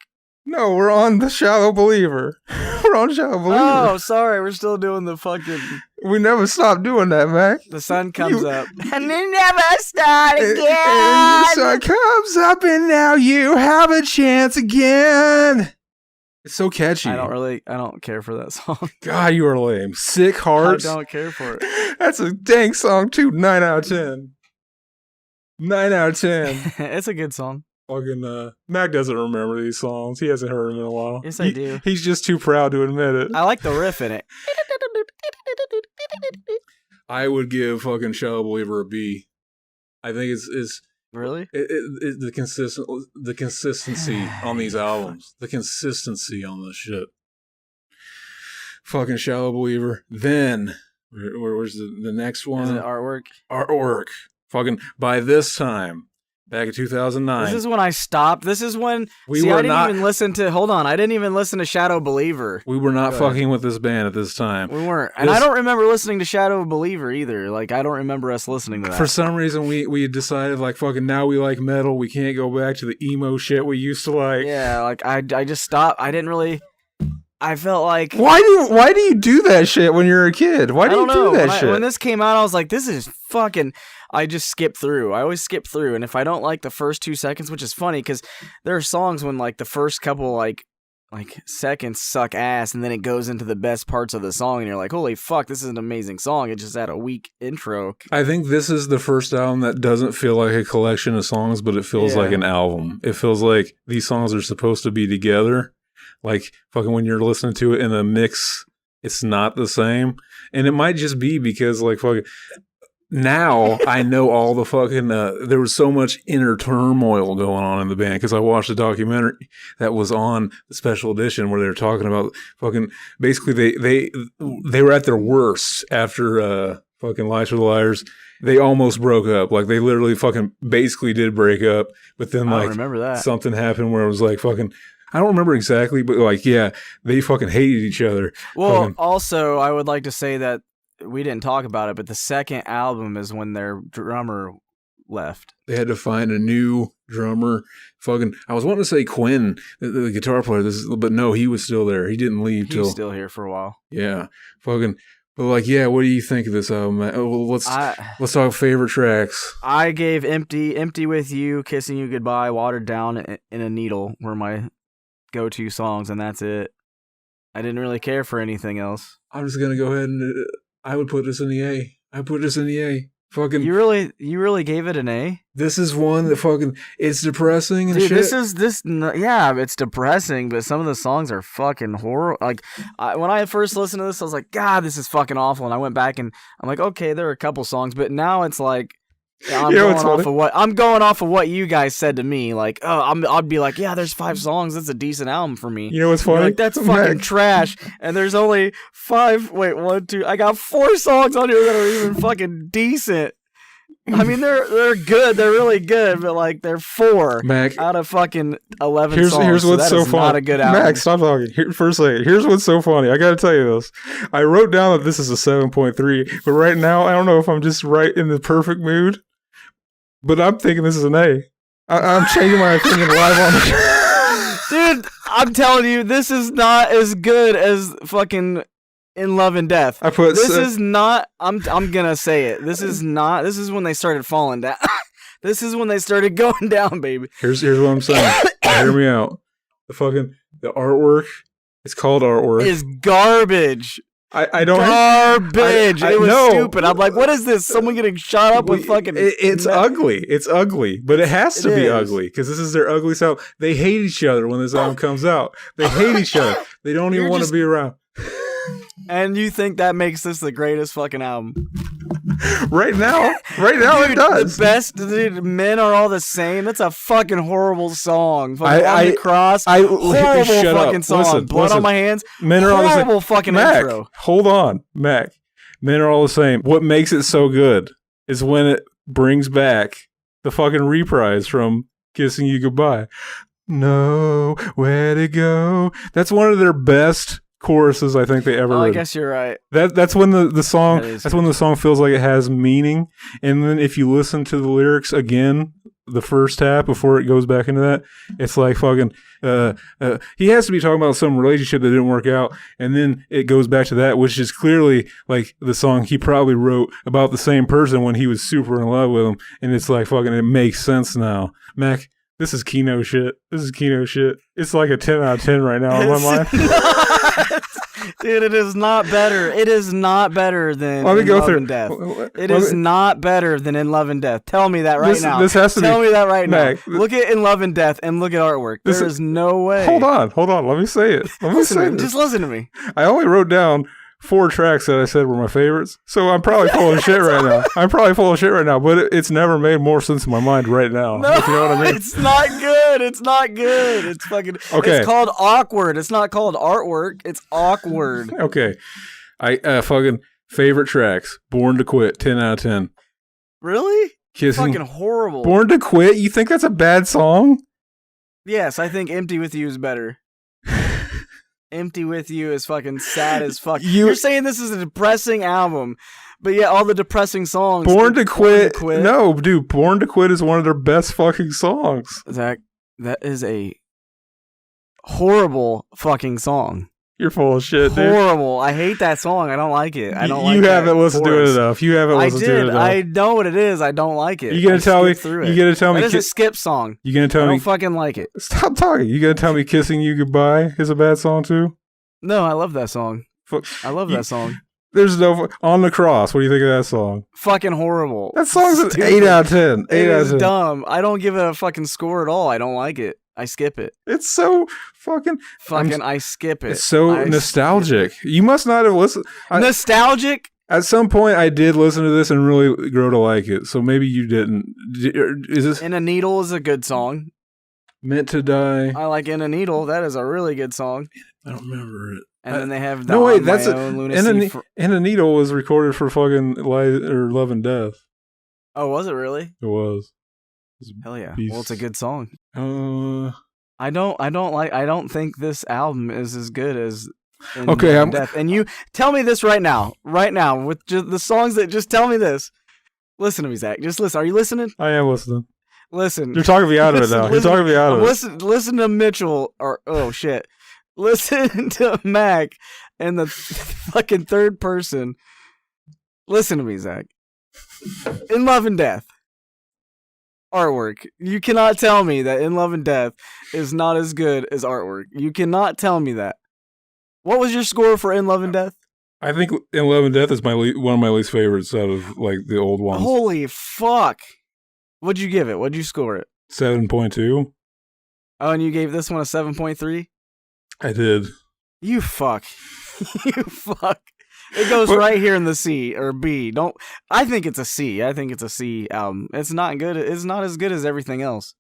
A: No, we're on The Shallow Believer. We're on Shallow Believer.
B: Oh, sorry. We're still doing the fucking...
A: We never stop doing that, Mac.
B: The sun comes up. And you never start again.
A: And the sun comes up and now you have a chance again. It's so catchy.
B: I don't care for that song.
A: God, you are lame. Sick Hearts.
B: I don't care for it.
A: That's a dang song too. 9 out of 10. 9 out of 10.
B: It's a good song.
A: Fucking Mac doesn't remember these songs. He hasn't heard them in a while.
B: Yes, I do.
A: He's just too proud to admit it.
B: I like the riff in it.
A: I would give fucking Shallow Believer a B. I think it's
B: really
A: the consistency on these albums. The consistency on this shit. Fucking Shallow Believer. Then where's the next one?
B: Is it Artwork?
A: Artwork. Fucking by this time. Back in 2009.
B: This is when I stopped. This is when... I didn't even listen to... Hold on. I didn't even listen to Shadow Believer.
A: We were not fucking with this band at this time.
B: We weren't. And I don't remember listening to Shadow Believer either. Like, I don't remember us listening to that.
A: For some reason, we decided, like, fucking now we like metal. We can't go back to the emo shit we used to like.
B: Yeah, like, I just stopped. I didn't really... I felt like...
A: Why do you do that shit when you're a kid? Why do you do that shit?
B: When this came out, I was like, this is fucking... I just skip through. I always skip through. And if I don't like the first 2 seconds, which is funny because there are songs when like the first couple like seconds suck ass and then it goes into the best parts of the song and you're like, holy fuck, this is an amazing song. It just had a weak intro.
A: I think this is the first album that doesn't feel like a collection of songs, but it feels like an album. It feels like these songs are supposed to be together. Like fucking when you're listening to it in a mix, it's not the same. And it might just be because like fucking... Now I know all the fucking, there was so much inner turmoil going on in the band because I watched a documentary that was on the special edition where they were talking about fucking, basically they were at their worst after fucking Lies for the Liars. They almost broke up. Like they literally fucking basically did break up, but then like
B: remember that.
A: Something happened where it was like fucking, I don't remember exactly, but like, yeah, they fucking hated each other.
B: Well, also I would like to say that we didn't talk about it, but the second album is when their drummer left.
A: They had to find a new drummer. Fucking, I was wanting to say Quinn, the guitar player, but no, he was still there. He didn't leave till...
B: He's still here for a while.
A: Yeah. Fucking, but like, yeah, what do you think of this album? Well, let's talk favorite tracks.
B: I gave Empty With You, Kissing You Goodbye, Watered Down, in a Needle were my go-to songs, and that's it. I didn't really care for anything else.
A: I'm just going to go ahead and... I would put this in the A. I put this in the A. Fucking.
B: You really gave it an A?
A: This is one that fucking, it's depressing and
B: dude,
A: shit.
B: Yeah, it's depressing, but some of the songs are fucking horrible. Like, when I first listened to this, I was like, God, this is fucking awful. And I went back and I'm like, okay, there are a couple songs, but now it's like, I'm going off of what you guys said to me. Like, I'd be like, yeah, there's 5 songs. That's a decent album for me.
A: You know what's funny?
B: You're like, that's fucking trash. And there's only 5. Wait, 1, 2. I got 4 songs on here that are even fucking decent. I mean, they're good. They're really good, but like they're 4 out of fucking 11 songs. Here's what's so funny. Not a good album.
A: Max, stop talking. Here's what's so funny. I got to tell you this. I wrote down that this is a 7.3, but right now I don't know if I'm just right in the perfect mood. But I'm thinking this is an A. I'm changing my opinion live on the
B: Dude, I'm telling you, this is not as good as fucking In Love and Death. This is not, I'm gonna say it. This is when they started falling down. This is when they started going down, baby.
A: Here's what I'm saying. Hear me out. The artwork, it's called artwork.
B: Is garbage.
A: I don't
B: garbage. It was stupid. I'm like, what is this? Someone getting shot up with fucking.
A: It's ugly. It's ugly, but it has to be ugly because this is their ugly self. They hate each other when this album comes out. They hate each other. They don't even want to be around.
B: And you think that makes this the greatest fucking album?
A: Right now, dude, it does.
B: The best, dude, Men Are All the Same. That's a fucking horrible song. Fucking On the Cross. Horrible fucking song.
A: Listen,
B: Blood on My Hands.
A: Men Are All the Same.
B: Horrible fucking
A: Mac,
B: intro.
A: Hold on, Mac. Men Are All the Same. What makes it so good is when it brings back the fucking reprise from Kissing You Goodbye. No, where to go? That's one of their best choruses I think they ever
B: I
A: written.
B: guess you're right.
A: That's when the song
B: That
A: that's when the song feels like it has meaning. And then if you listen to the lyrics again, the first half before it goes back into that, it's like fucking he has to be talking about some relationship that didn't work out, and then it goes back to that, which is clearly like the song he probably wrote about the same person when he was super in love with him, and it's like fucking it makes sense now. Mac, this is Kino shit. It's like a 10 out of 10 right now in my mind.
B: Dude, it is not better. It is not better than
A: Let me
B: In
A: go
B: Love
A: through.
B: and Death. It is not better than In Love and Death. Tell me that right now.
A: This has to
B: Tell
A: be,
B: me that right
A: Mac,
B: now. Look at In Love and Death and look at artwork. There is no way.
A: Hold on. Let me say it.
B: Just listen to me.
A: I only wrote down 4 tracks that I said were my favorites, so I'm probably full of shit right now. But it's never made more sense in my mind right now.
B: No,
A: if you know what I mean?
B: it's not good. It's fucking.
A: Okay.
B: It's called awkward. It's not called artwork. It's awkward.
A: Okay. I fucking favorite tracks. Born to Quit, 10 out of 10.
B: Really?
A: Kissing.
B: Fucking horrible.
A: Born to Quit? You think that's a bad song?
B: Yes, I think Empty With You is better. Empty With You is fucking sad as fuck. You're saying this is a depressing album, but yeah, all the depressing songs.
A: Born to Quit. No, dude, Born to Quit is one of their best fucking songs.
B: Zach, that is a horrible fucking song.
A: You're full of shit, dude.
B: Horrible. I hate that song. I don't like it. I don't like it.
A: You haven't listened to it enough.
B: I know what it is. I don't like it.
A: You gonna tell me? You gonna tell me?
B: That is a skip song.
A: You gonna tell me?
B: I don't fucking like it.
A: Stop talking. You gonna tell me Kissing You Goodbye is a bad song too?
B: No, I love that song. I love that song.
A: There's no On the Cross. What do you think of that song?
B: Fucking horrible.
A: That song's an 8 out of 10.
B: It is dumb. I don't give it a fucking score at all. I don't like it. I skip it.
A: It's so fucking.
B: I skip it.
A: It's so nostalgic. You must not have listened.
B: Nostalgic?
A: At some point, I did listen to this and really grow to like it. So maybe you didn't. Is this?
B: In a Needle is a good song.
A: Meant to Die.
B: I like In a Needle. That is a really good song.
A: I don't remember it.
B: And then they have
A: no wait. That's
B: In
A: a Needle was recorded for fucking Love and Death.
B: Oh, was it really?
A: It was.
B: Hell yeah.
A: Peace.
B: Well, it's a good song. I don't think this album is as good as Death. And you tell me this right now, with just the songs that just tell me this. Listen to me, Zach. Just listen. Are you listening?
A: I am listening.
B: Listen.
A: You're talking me out of it now. You're talking me out of it.
B: Listen to Mitchell shit. Listen to Mac and the fucking third person. Listen to me, Zach. In Love and Death. Artwork. You cannot tell me that In Love and Death is not as good as artwork. You cannot tell me that. What was your score for In Love and Death?
A: I think In Love and Death is one of my least favorites out of like the old ones.
B: Holy fuck. What'd you give it? What'd you score it?
A: 7.2. Oh,
B: and you gave this one a 7.3?
A: I did.
B: You fuck. You fuck. It goes right here in the C or B. I think it's a C. I think it's a C album. It's not good. It's not as good as everything else.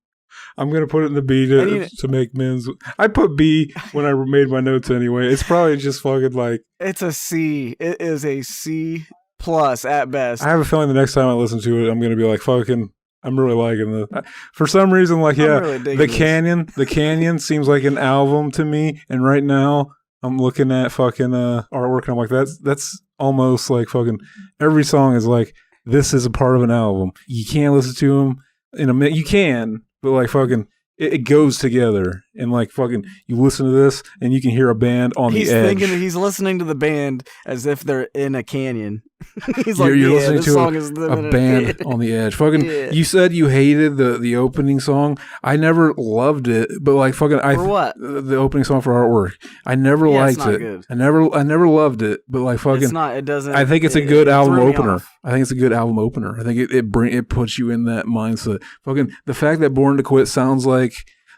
A: I'm gonna put it in the B to make men's. I put B when I made my notes anyway. It's probably just fucking like.
B: It's a C. It is a C plus at best.
A: I have a feeling the next time I listen to it, I'm gonna be like fucking. I'm really liking this. For some reason, like really the Canyon. The Canyon seems like an album to me, and right now. I'm looking at fucking artwork and I'm like, that's almost like fucking every song is like, this is a part of an album. You can't listen to them in a minute. You can, but like fucking, it goes together. And like fucking, you listen to this and you can hear a band on the edge.
B: He's listening to the band as if they're in a canyon. He's like,
A: you're listening to a band on the edge. Fucking, You said you hated the opening song. I never loved it, but like fucking,
B: for what?
A: The opening song for Artwork. I never liked it.
B: Good.
A: I never loved it, but like fucking,
B: it's not. It doesn't.
A: I think it's a good album opener. I think it's a good album opener. I think it puts you in that mindset. Fucking the fact that Born to Quit sounds like.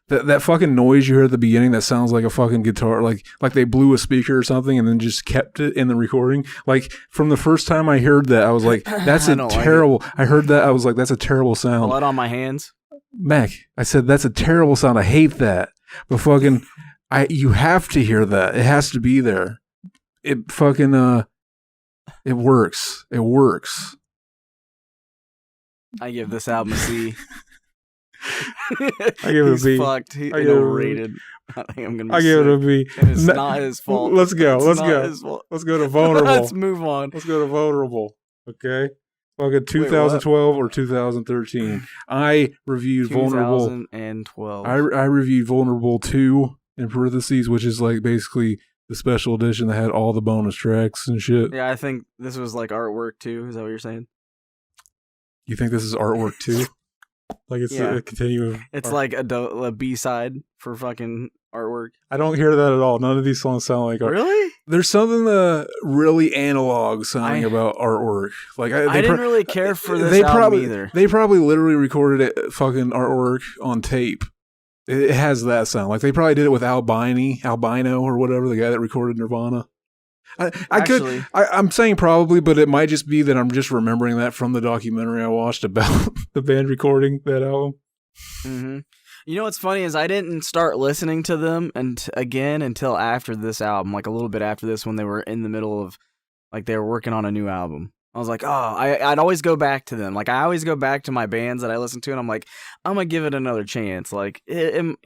A: That fucking noise you hear at the beginning that sounds like a fucking guitar, like they blew a speaker or something and then just kept it in the recording. Like from the first time I heard that, I was like, that's a terrible. I heard that, I was like, that's a terrible sound.
B: Blood on my hands.
A: Mac, I said that's a terrible sound. I hate that. But fucking, you have to hear that. It has to be there. It fucking it works. It works.
B: I give this album a C.
A: I give it a B.
B: Fucked.
A: I give it
B: overrated. I think I'm gonna. Be
A: I give it a
B: sick.
A: B.
B: And it's not his fault.
A: Let's go.
B: It's
A: Let's
B: not
A: go.
B: his fault.
A: Let's go to vulnerable.
B: Let's move on.
A: Let's go to vulnerable. Okay. Fucking 2012 or 2013. I reviewed vulnerable.
B: 2012.
A: I reviewed vulnerable 2 in parentheses, which is like basically the special edition that had all the bonus tracks and shit.
B: Yeah, I think this was like artwork too. Is that what you're saying?
A: You think this is artwork too? Like it's a continuum.
B: It's like a B-side for fucking artwork.
A: I don't hear that at all. None of these songs sound like art.
B: Really?
A: There's something really analog sounding about artwork. Like
B: I didn't really care for this album either.
A: They probably literally recorded it fucking artwork on tape. It has that sound. Like they probably did it with Albino or whatever, the guy that recorded Nirvana. I'm saying probably, but it might just be that I'm just remembering that from the documentary I watched about the band recording that album.
B: Mm-hmm. You know what's funny is I didn't start listening to them again until after this album, like a little bit after this, when they were in the middle of, like they were working on a new album. I was like, I'd always go back to them. Like I always go back to my bands that I listen to, and I'm like, I'm gonna give it another chance. Like, I'm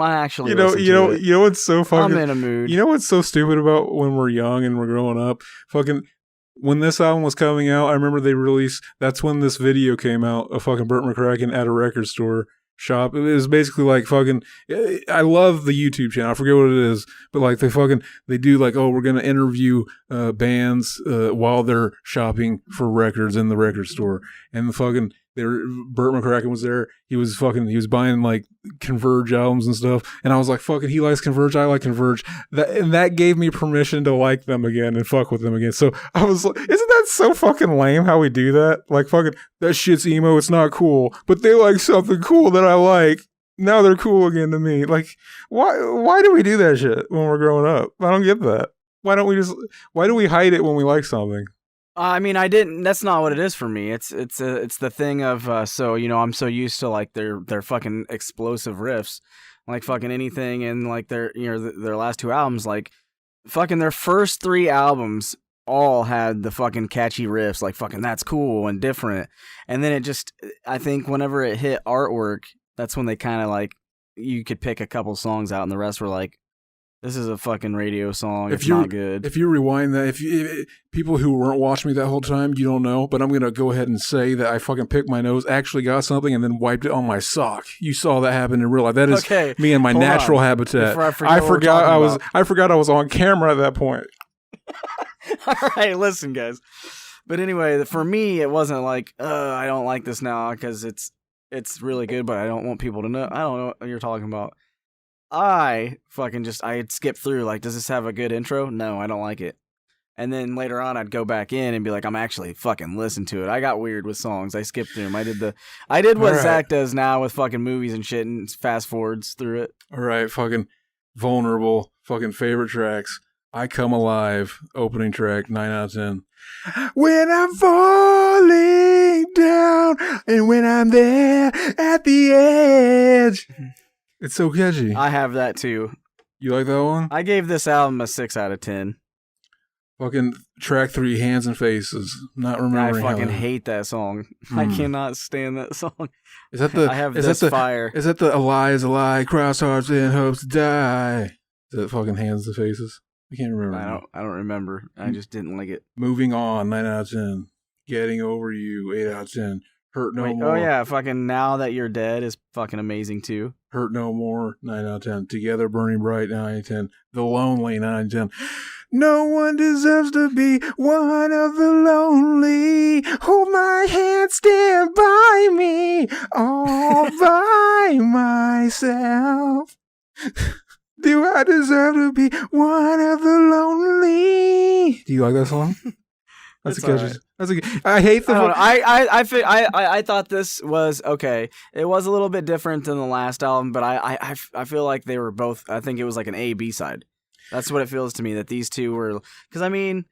B: actually.
A: You know what's so fucking.
B: I'm in a mood.
A: You know what's so stupid about when we're young and we're growing up? Fucking. When this album was coming out, I remember they released. That's when this video came out of fucking Bert McCracken at a record store shop. It was basically like fucking. I love the YouTube channel. I forget what it is, but like they do like, oh, we're gonna interview bands while they're shopping for records in the record store, and Bert McCracken was there. He was buying like Converge albums and stuff, and I was like, fucking, he likes Converge, I like Converge. That gave me permission to like them again and fuck with them again. So I was like, isn't that so fucking lame how we do that? Like fucking, that shit's emo, it's not cool, but they like something cool that I like. Now they're cool again to me. Like, why do we do that shit when we're growing up? I don't get that. Why do we hide it when we like something?
B: I mean, I didn't. That's not what it is for me. It's the thing of I'm so used to like their fucking explosive riffs, like fucking anything, and like their last 2 albums, like fucking their first 3 albums all had the fucking catchy riffs, like fucking that's cool and different, and then it just, I think whenever it hit artwork, that's when they kind of like, you could pick a couple songs out, and the rest were like, this is a fucking radio song. It's not good.
A: If you rewind that, if people who weren't watching me that whole time, you don't know, but I'm going to go ahead and say that I fucking picked my nose, actually got something, and then wiped it on my sock. You saw that happen in real life. That is me in my natural habitat. I forgot I was on camera at that point.
B: All right, listen, guys. But anyway, for me, it wasn't like, I don't like this now because it's really good, but I don't want people to know. I don't know what you're talking about. I had skipped through, like, does this have a good intro? No, I don't like it. And then later on, I'd go back in and be like, I'm actually fucking listen to it. I got weird with songs. I skipped through them. I did what Zach does now with fucking movies and shit, and fast forwards through it.
A: All right, fucking vulnerable, fucking favorite tracks. I Come Alive, opening track, 9 out of 10. When I'm falling down, and when I'm there at the edge. It's so catchy.
B: I have that too.
A: You like that one?
B: I gave this album a 6 out of 10.
A: Fucking track 3, Hands and Faces. Not remembering.
B: I fucking hate that song. I cannot stand that song.
A: Is that the?
B: I have
A: is
B: this
A: that the
B: fire.
A: Is that the a lie is a lie? Cross hearts and hopes to die. Is that fucking Hands and Faces? I can't remember.
B: I don't remember. I just didn't like it.
A: Moving On, 9 out of 10. Getting Over You, 8 out of 10. Hurt No More.
B: Oh yeah, fucking Now That You're Dead is fucking amazing too.
A: Hurt No More, 9 out of 10. Together Burning Bright, 9 out of 10. The Lonely, 9 out of 10. No one deserves to be one of the lonely. Hold my hand, stand by me, all by myself. Do I deserve to be one of the lonely? Do you like that song? That's a good. Right. That's a good. I hate the.
B: I thought this was okay. It was a little bit different than the last album, but I feel like they were both. I think it was like an A/B side. That's what it feels to me, that these two were. Because I mean,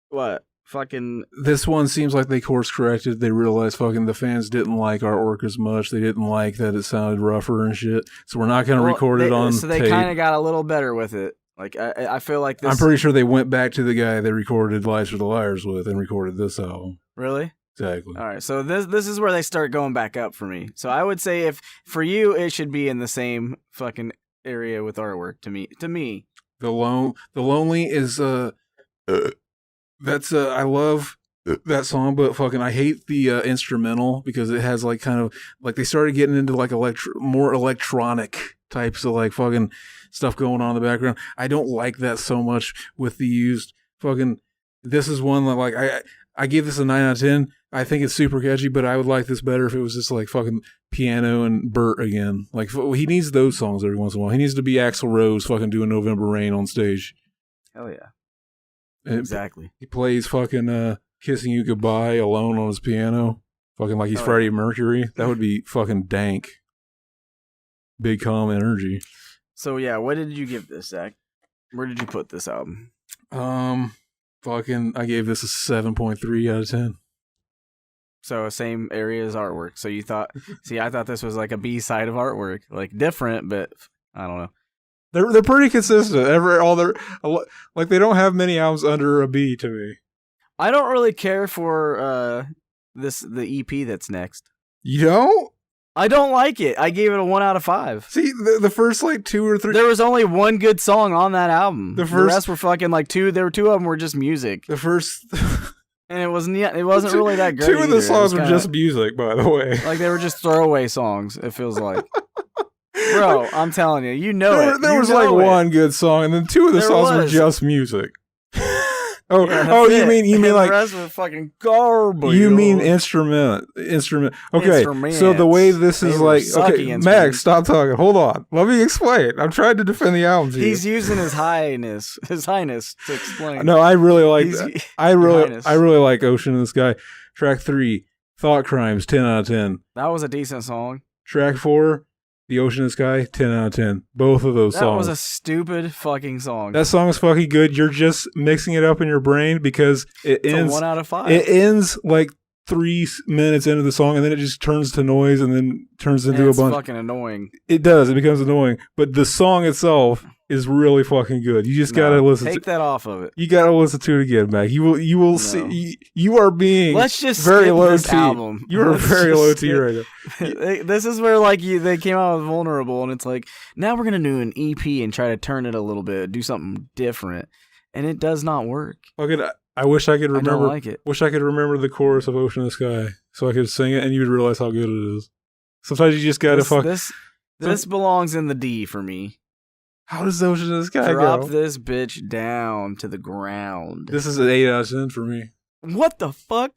B: what fucking.
A: This one seems like they course corrected. They realized fucking the fans didn't like artwork as much. They didn't like that it sounded rougher and shit. So we're not going to record it on.
B: So they kind of got a little better with it. Like, I feel like this...
A: I'm pretty sure they went back to the guy they recorded Lies for the Liars with and recorded this album.
B: Really?
A: Exactly.
B: All right, so this is where they start going back up for me. So I would say if for you it should be in the same fucking area with artwork to me.
A: The lonely is that's I love that song, but fucking I hate the instrumental because it has like kind of like they started getting into like more electronic types of like fucking stuff going on in the background. I don't like that so much with the used fucking. This is one that like I give this a 9 out of 10. I think it's super catchy, but I would like this better if it was just like fucking piano and Bert again. Like he needs those songs every once in a while. He needs to be Axl Rose fucking doing November Rain on stage.
B: Hell yeah.
A: Exactly. He plays fucking Kissing You Goodbye alone on his piano. Fucking like he's Freddie Mercury. That would be fucking dank. Big calm energy.
B: So yeah, what did you give this, Zach? Where did you put this album?
A: Fucking I gave this a 7.3 out of 10.
B: So same area as artwork. So you thought I thought this was like a B side of artwork. Like different, but I don't know.
A: They're pretty consistent. Like they don't have many albums under a B to me.
B: I don't really care for the EP that's next.
A: You don't?
B: I don't like it. I gave it a 1 out of 5.
A: See, the first like 2 or 3.
B: There was only one good song on that album. The rest were fucking like two. There were 2 of them were just music.
A: The first.
B: And it wasn't really that great.
A: 2 of the songs were just music, by the way.
B: Like they were just throwaway songs, it feels like. Bro, I'm telling you, you know it.
A: There was like one good song, and then 2 of the songs were just music. You mean like
B: the rest were fucking garbage.
A: You mean instrument. Okay, so the way this is like, okay, Max, stop talking. Hold on, let me explain. I'm trying to defend the album.
B: He's using his highness to explain.
A: No, I really like that. I really like Ocean in the Sky. Track 3, Thought Crimes, 10 out of 10.
B: That was a decent song.
A: Track 4, The Ocean in the Sky, 10 out of 10. Both of those songs.
B: That was a stupid fucking song.
A: That song is fucking good. You're just mixing it up in your brain because it ends.
B: 1 out of 5.
A: It ends like 3 minutes into the song, and then it just turns to noise, and then turns into a bunch.
B: It's fucking annoying.
A: It does. It becomes annoying. But the song itself is really fucking good. You just gotta listen.
B: Take that off of it.
A: You gotta listen to it again, Mac. You will see. You are being.
B: Let's just
A: very low
B: this
A: T.
B: album.
A: You are very low T right
B: now. This is where like they came out with Vulnerable, and it's like now we're gonna do an EP and try to turn it a little bit, do something different, and it does not work.
A: Okay, I wish I could remember.
B: I don't like it.
A: Wish I could remember the chorus of Ocean in the Sky so I could sing it, and you'd realize how good it is. Sometimes you just gotta
B: This belongs in the D for me.
A: How does the Ocean in the Sky
B: Drop
A: go?
B: this bitch down to the ground.
A: This is an 8 out of 10 for me.
B: What the fuck?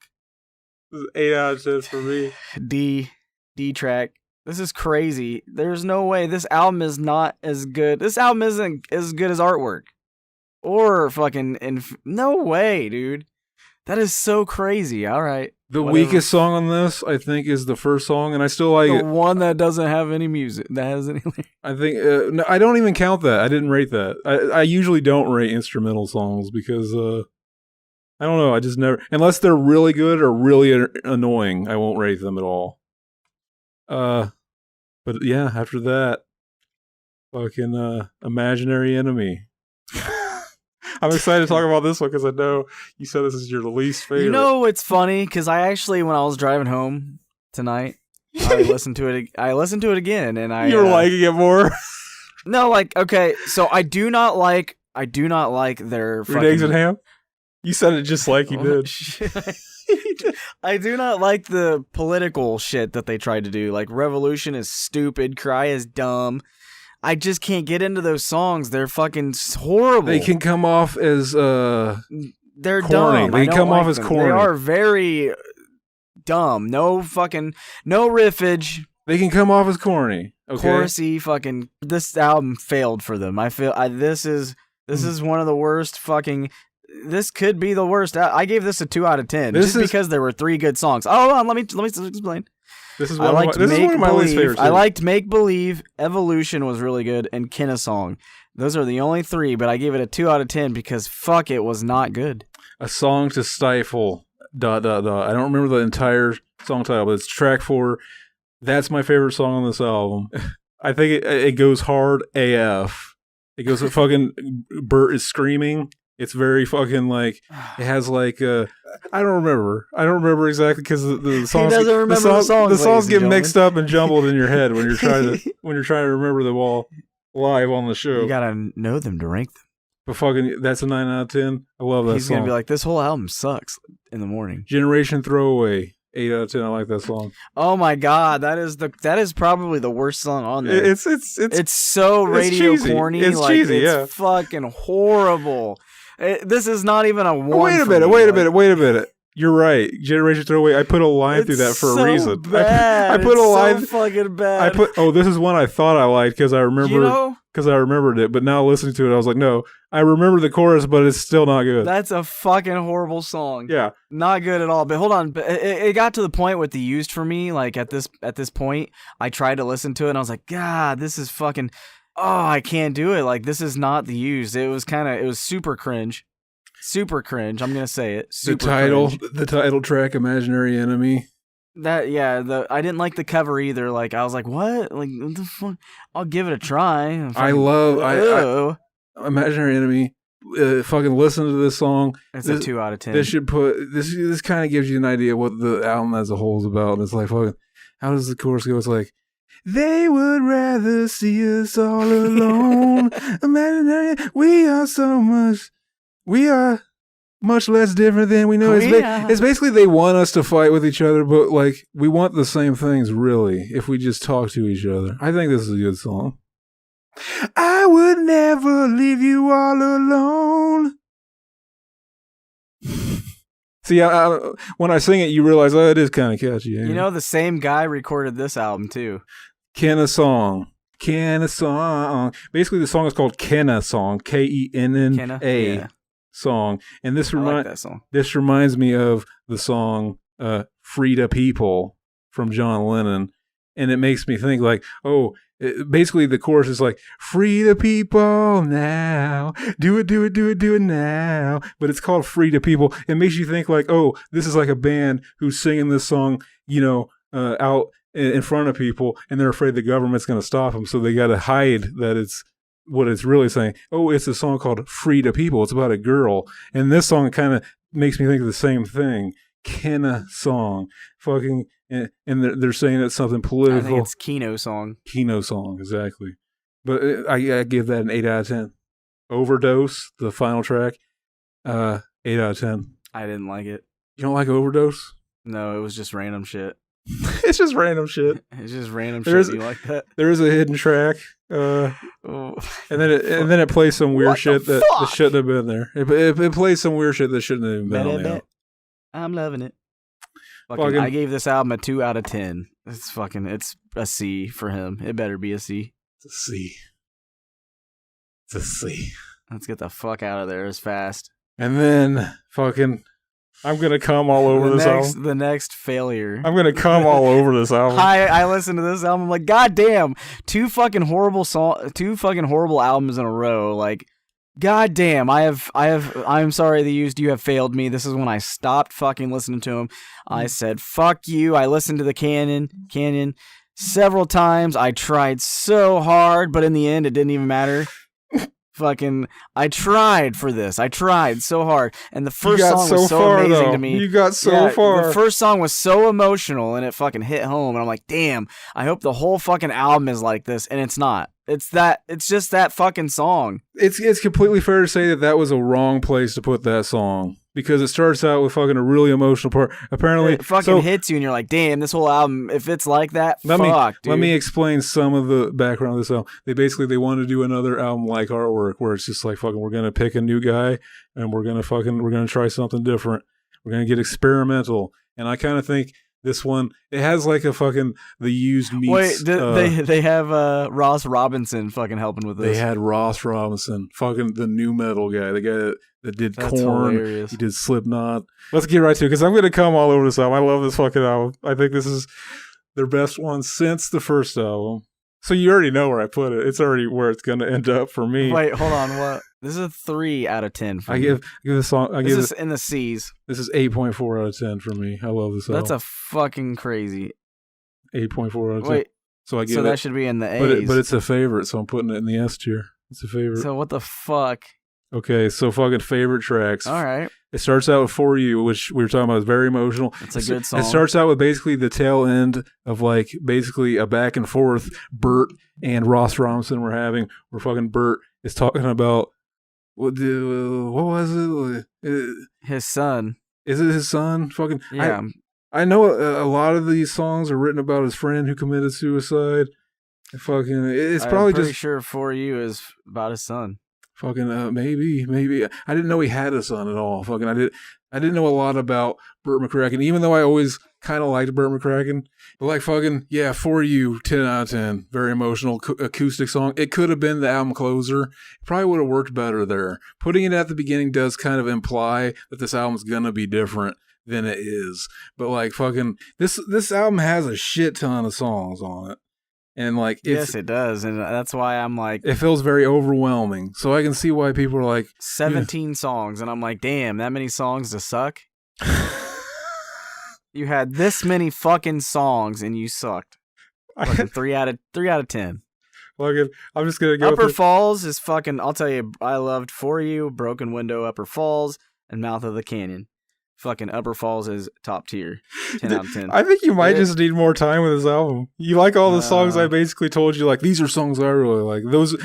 A: This is 8 out of 10 for me.
B: D track. This is crazy. There's no way. This album is not as good. This album isn't as good as artwork. Or fucking... no way, dude. That is so crazy. All right.
A: The weakest song on this, I think, is the first song, and I still like it.
B: The one that doesn't have any music, that has any.
A: I think no, I don't even count that. I didn't rate that. I usually don't rate instrumental songs because I don't know. I just never, unless they're really good or really annoying, I won't rate them at all. But yeah, after that, fucking Imaginary Enemy. I'm excited to talk about this one because I know you said this is your least favorite.
B: You know what's funny? Because I actually, when I was driving home tonight, I listened to it. I listened to it again, and
A: you were liking it more.
B: No, like okay, so I do not like their
A: Fruit, eggs, and ham. You said it just like you did.
B: I do not like the political shit that they tried to do. Like Revolution is stupid. Cry is dumb. I just can't get into those songs. They're fucking horrible.
A: They can come off as
B: they're
A: corny.
B: dumb.
A: They can come off as corny.
B: They are very dumb. No riffage.
A: They can come off as corny. Okay.
B: Chorusy fucking. This album failed for them. I feel this is one of the worst fucking. This could be the worst. I gave this a 2 out of 10 because there were 3 good songs. Oh, hold on, let me explain.
A: This is one of my least favorites.
B: I liked Make Believe, Evolution was really good, and Kin a Song. Those are the only 3, but I gave it a 2 out of 10 because fuck, it was not good.
A: A Song to Stifle. ... I don't remember the entire song title, but it's track 4. That's my favorite song on this album. I think it goes hard AF. It goes with fucking Bert is screaming. It's very fucking like it has like I don't remember exactly because the songs the songs get mixed up and jumbled in your head when you're trying to remember them all live on the show.
B: You gotta know them to rank them.
A: But fucking that's a 9 out of 10. I love that song.
B: He's gonna be like, this whole album sucks in the morning.
A: Generation Throwaway, 8 out of 10. I like that song.
B: Oh my god, that is probably the worst song on there.
A: It's
B: so radio
A: cheesy.
B: corny.
A: It's
B: like,
A: cheesy.
B: It's fucking horrible. This is not even a one.
A: Wait a minute. You're right. Generation Throwaway. I put a line through that for a reason.
B: Bad.
A: I put a line.
B: So fucking bad.
A: This is one I thought I liked because I remember. Because I remembered it, but now listening to it, I was like, no, I remember the chorus, but it's still not good.
B: That's a fucking horrible song.
A: Yeah.
B: Not good at all. But hold on. It got to the point with the used for me, like at this point, I tried to listen to it, and I was like, God, this is fucking, I can't do it. Like, this is not the used. It was super cringe. Super cringe. I'm going to say it. Super cringe.
A: The title track, Imaginary Enemy.
B: I didn't like the cover either. Like, I was like, what? Like, what the fuck? I'll give it a try.
A: I love Imaginary Enemy. Fucking listen to this song.
B: It's a 2 out of 10.
A: This kind of gives you an idea of what the album as a whole is about. And it's like, fucking, how does the chorus go? It's like, they would rather see us all alone. Imaginary, we are much less different than we know. It's basically they want us to fight with each other, but like we want the same things really if we just talk to each other. I think this is a good song. I would never leave you all alone. See, when I sing it, you realize, it is kind of catchy.
B: You know, the same guy recorded this album too.
A: Kenna Song. Basically, the song is called Kenna Song. Kenna. Yeah. Song, and this reminds me of the song "Free the People" from John Lennon, and it makes me think like, basically the chorus is like, "Free the people now, do it now," but it's called "Free the People." It makes you think like, this is like a band who's singing this song, out in front of people, and they're afraid the government's going to stop them, so they got to hide that it's what it's really saying. It's a song called "Free the People." It's about a girl. And this song kind of makes me think of the same thing. Kenna Song. Fucking, and they're saying it's something political.
B: I think it's Kino Song.
A: Kino Song, exactly. But I give that an 8 out of 10. Overdose, the final track, 8 out of 10.
B: I didn't like it.
A: You don't like Overdose?
B: No, it was just random shit.
A: It's just random shit.
B: It's just random shit. You like that?
A: There is a hidden track, and then it plays some weird shit that shouldn't have been there. It plays some weird shit that shouldn't have been on the album.
B: I'm loving it. I gave this album a 2 out of 10. It's a C for him. It better be a C.
A: It's a C.
B: Let's get the fuck out of there as fast.
A: And then I'm going to come all over this album.
B: The next failure.
A: I'm going to come all over this album.
B: I listened to this album. I'm like, God damn, two fucking horrible albums in a row. Like, God damn, I'm sorry the used, you have failed me. This is when I stopped fucking listening to him. I said, fuck you. I listened to the Canyon several times. I tried so hard, but in the end, it didn't even matter. I tried for this. I tried so hard. And the first song was so amazing to me.
A: You got so far.
B: The first song was so emotional and it fucking hit home. And I'm like, damn, I hope the whole fucking album is like this. And it's not. It's just that fucking song.
A: It's completely fair to say that was a wrong place to put that song. Because it starts out with fucking a really emotional part. Apparently,
B: it fucking hits you, and you're like, "Damn, this whole album. If it's like that, dude."
A: Let me explain some of the background of this album. They wanted to do another album like Artwork, where it's just like fucking, we're gonna pick a new guy, and we're gonna try something different. We're gonna get experimental, and I kind of think this one, it has like a fucking the used meets.
B: Wait, they have Ross Robinson fucking helping with this.
A: They had Ross Robinson, fucking the new metal guy, the guy that did
B: That's
A: Korn.
B: Hilarious.
A: He did Slipknot. Let's get right to it, because I'm going to come all over this album. I love this fucking album. I think this is their best one since the first album. So you already know where I put it. It's already where it's going to end up for me.
B: Wait, hold on. What? This is a 3 out of 10 for me.
A: I give this song.
B: This is in the C's.
A: This is 8.4 out of 10 for me. I love this album.
B: That's a fucking crazy
A: 8.4 out of 10.
B: Wait,
A: so
B: that should be in the A's.
A: But it's a favorite, so I'm putting it in the S tier. It's a favorite.
B: So what the fuck?
A: Okay, so fucking favorite tracks.
B: All right.
A: It starts out with For You, which we were talking about is very emotional.
B: It's a good song.
A: It starts out with basically the tail end of like basically a back and forth Bert and Ross Robinson were having, where fucking Bert is talking about what was it?
B: His son.
A: Is it his son? Fucking
B: Yeah.
A: I know a lot of these songs are written about his friend who committed suicide. Fucking, it's probably
B: I'm pretty
A: just
B: sure For You is about his son.
A: fucking maybe. I didn't know he had a son at all. Fucking, I didn't know a lot about Bert McCracken, even though I always kind of liked Bert McCracken. But like fucking, yeah, For You, 10 out of 10. Very emotional acoustic song. It could have been the album closer. It probably would have worked better there. Putting it at the beginning does kind of imply that this album's gonna be different than it is. But like fucking, this album has a shit ton of songs on it. And like,
B: Yes, it does. And that's why I'm like,
A: it feels very overwhelming. So I can see why people are like
B: 17 songs. And I'm like, damn, that many songs to suck? You had this many fucking songs and you sucked. Fucking 3 out of 10.
A: Fucking, I'm just gonna go.
B: Upper Falls is fucking. I'll tell you, I loved For You, Broken Window, Upper Falls, and Mouth of the Canyon. Fucking Upper Falls is top tier. 10 out of 10.
A: I think you might just need more time with this album. You like all the songs I basically told you, like, these are songs I really like. Those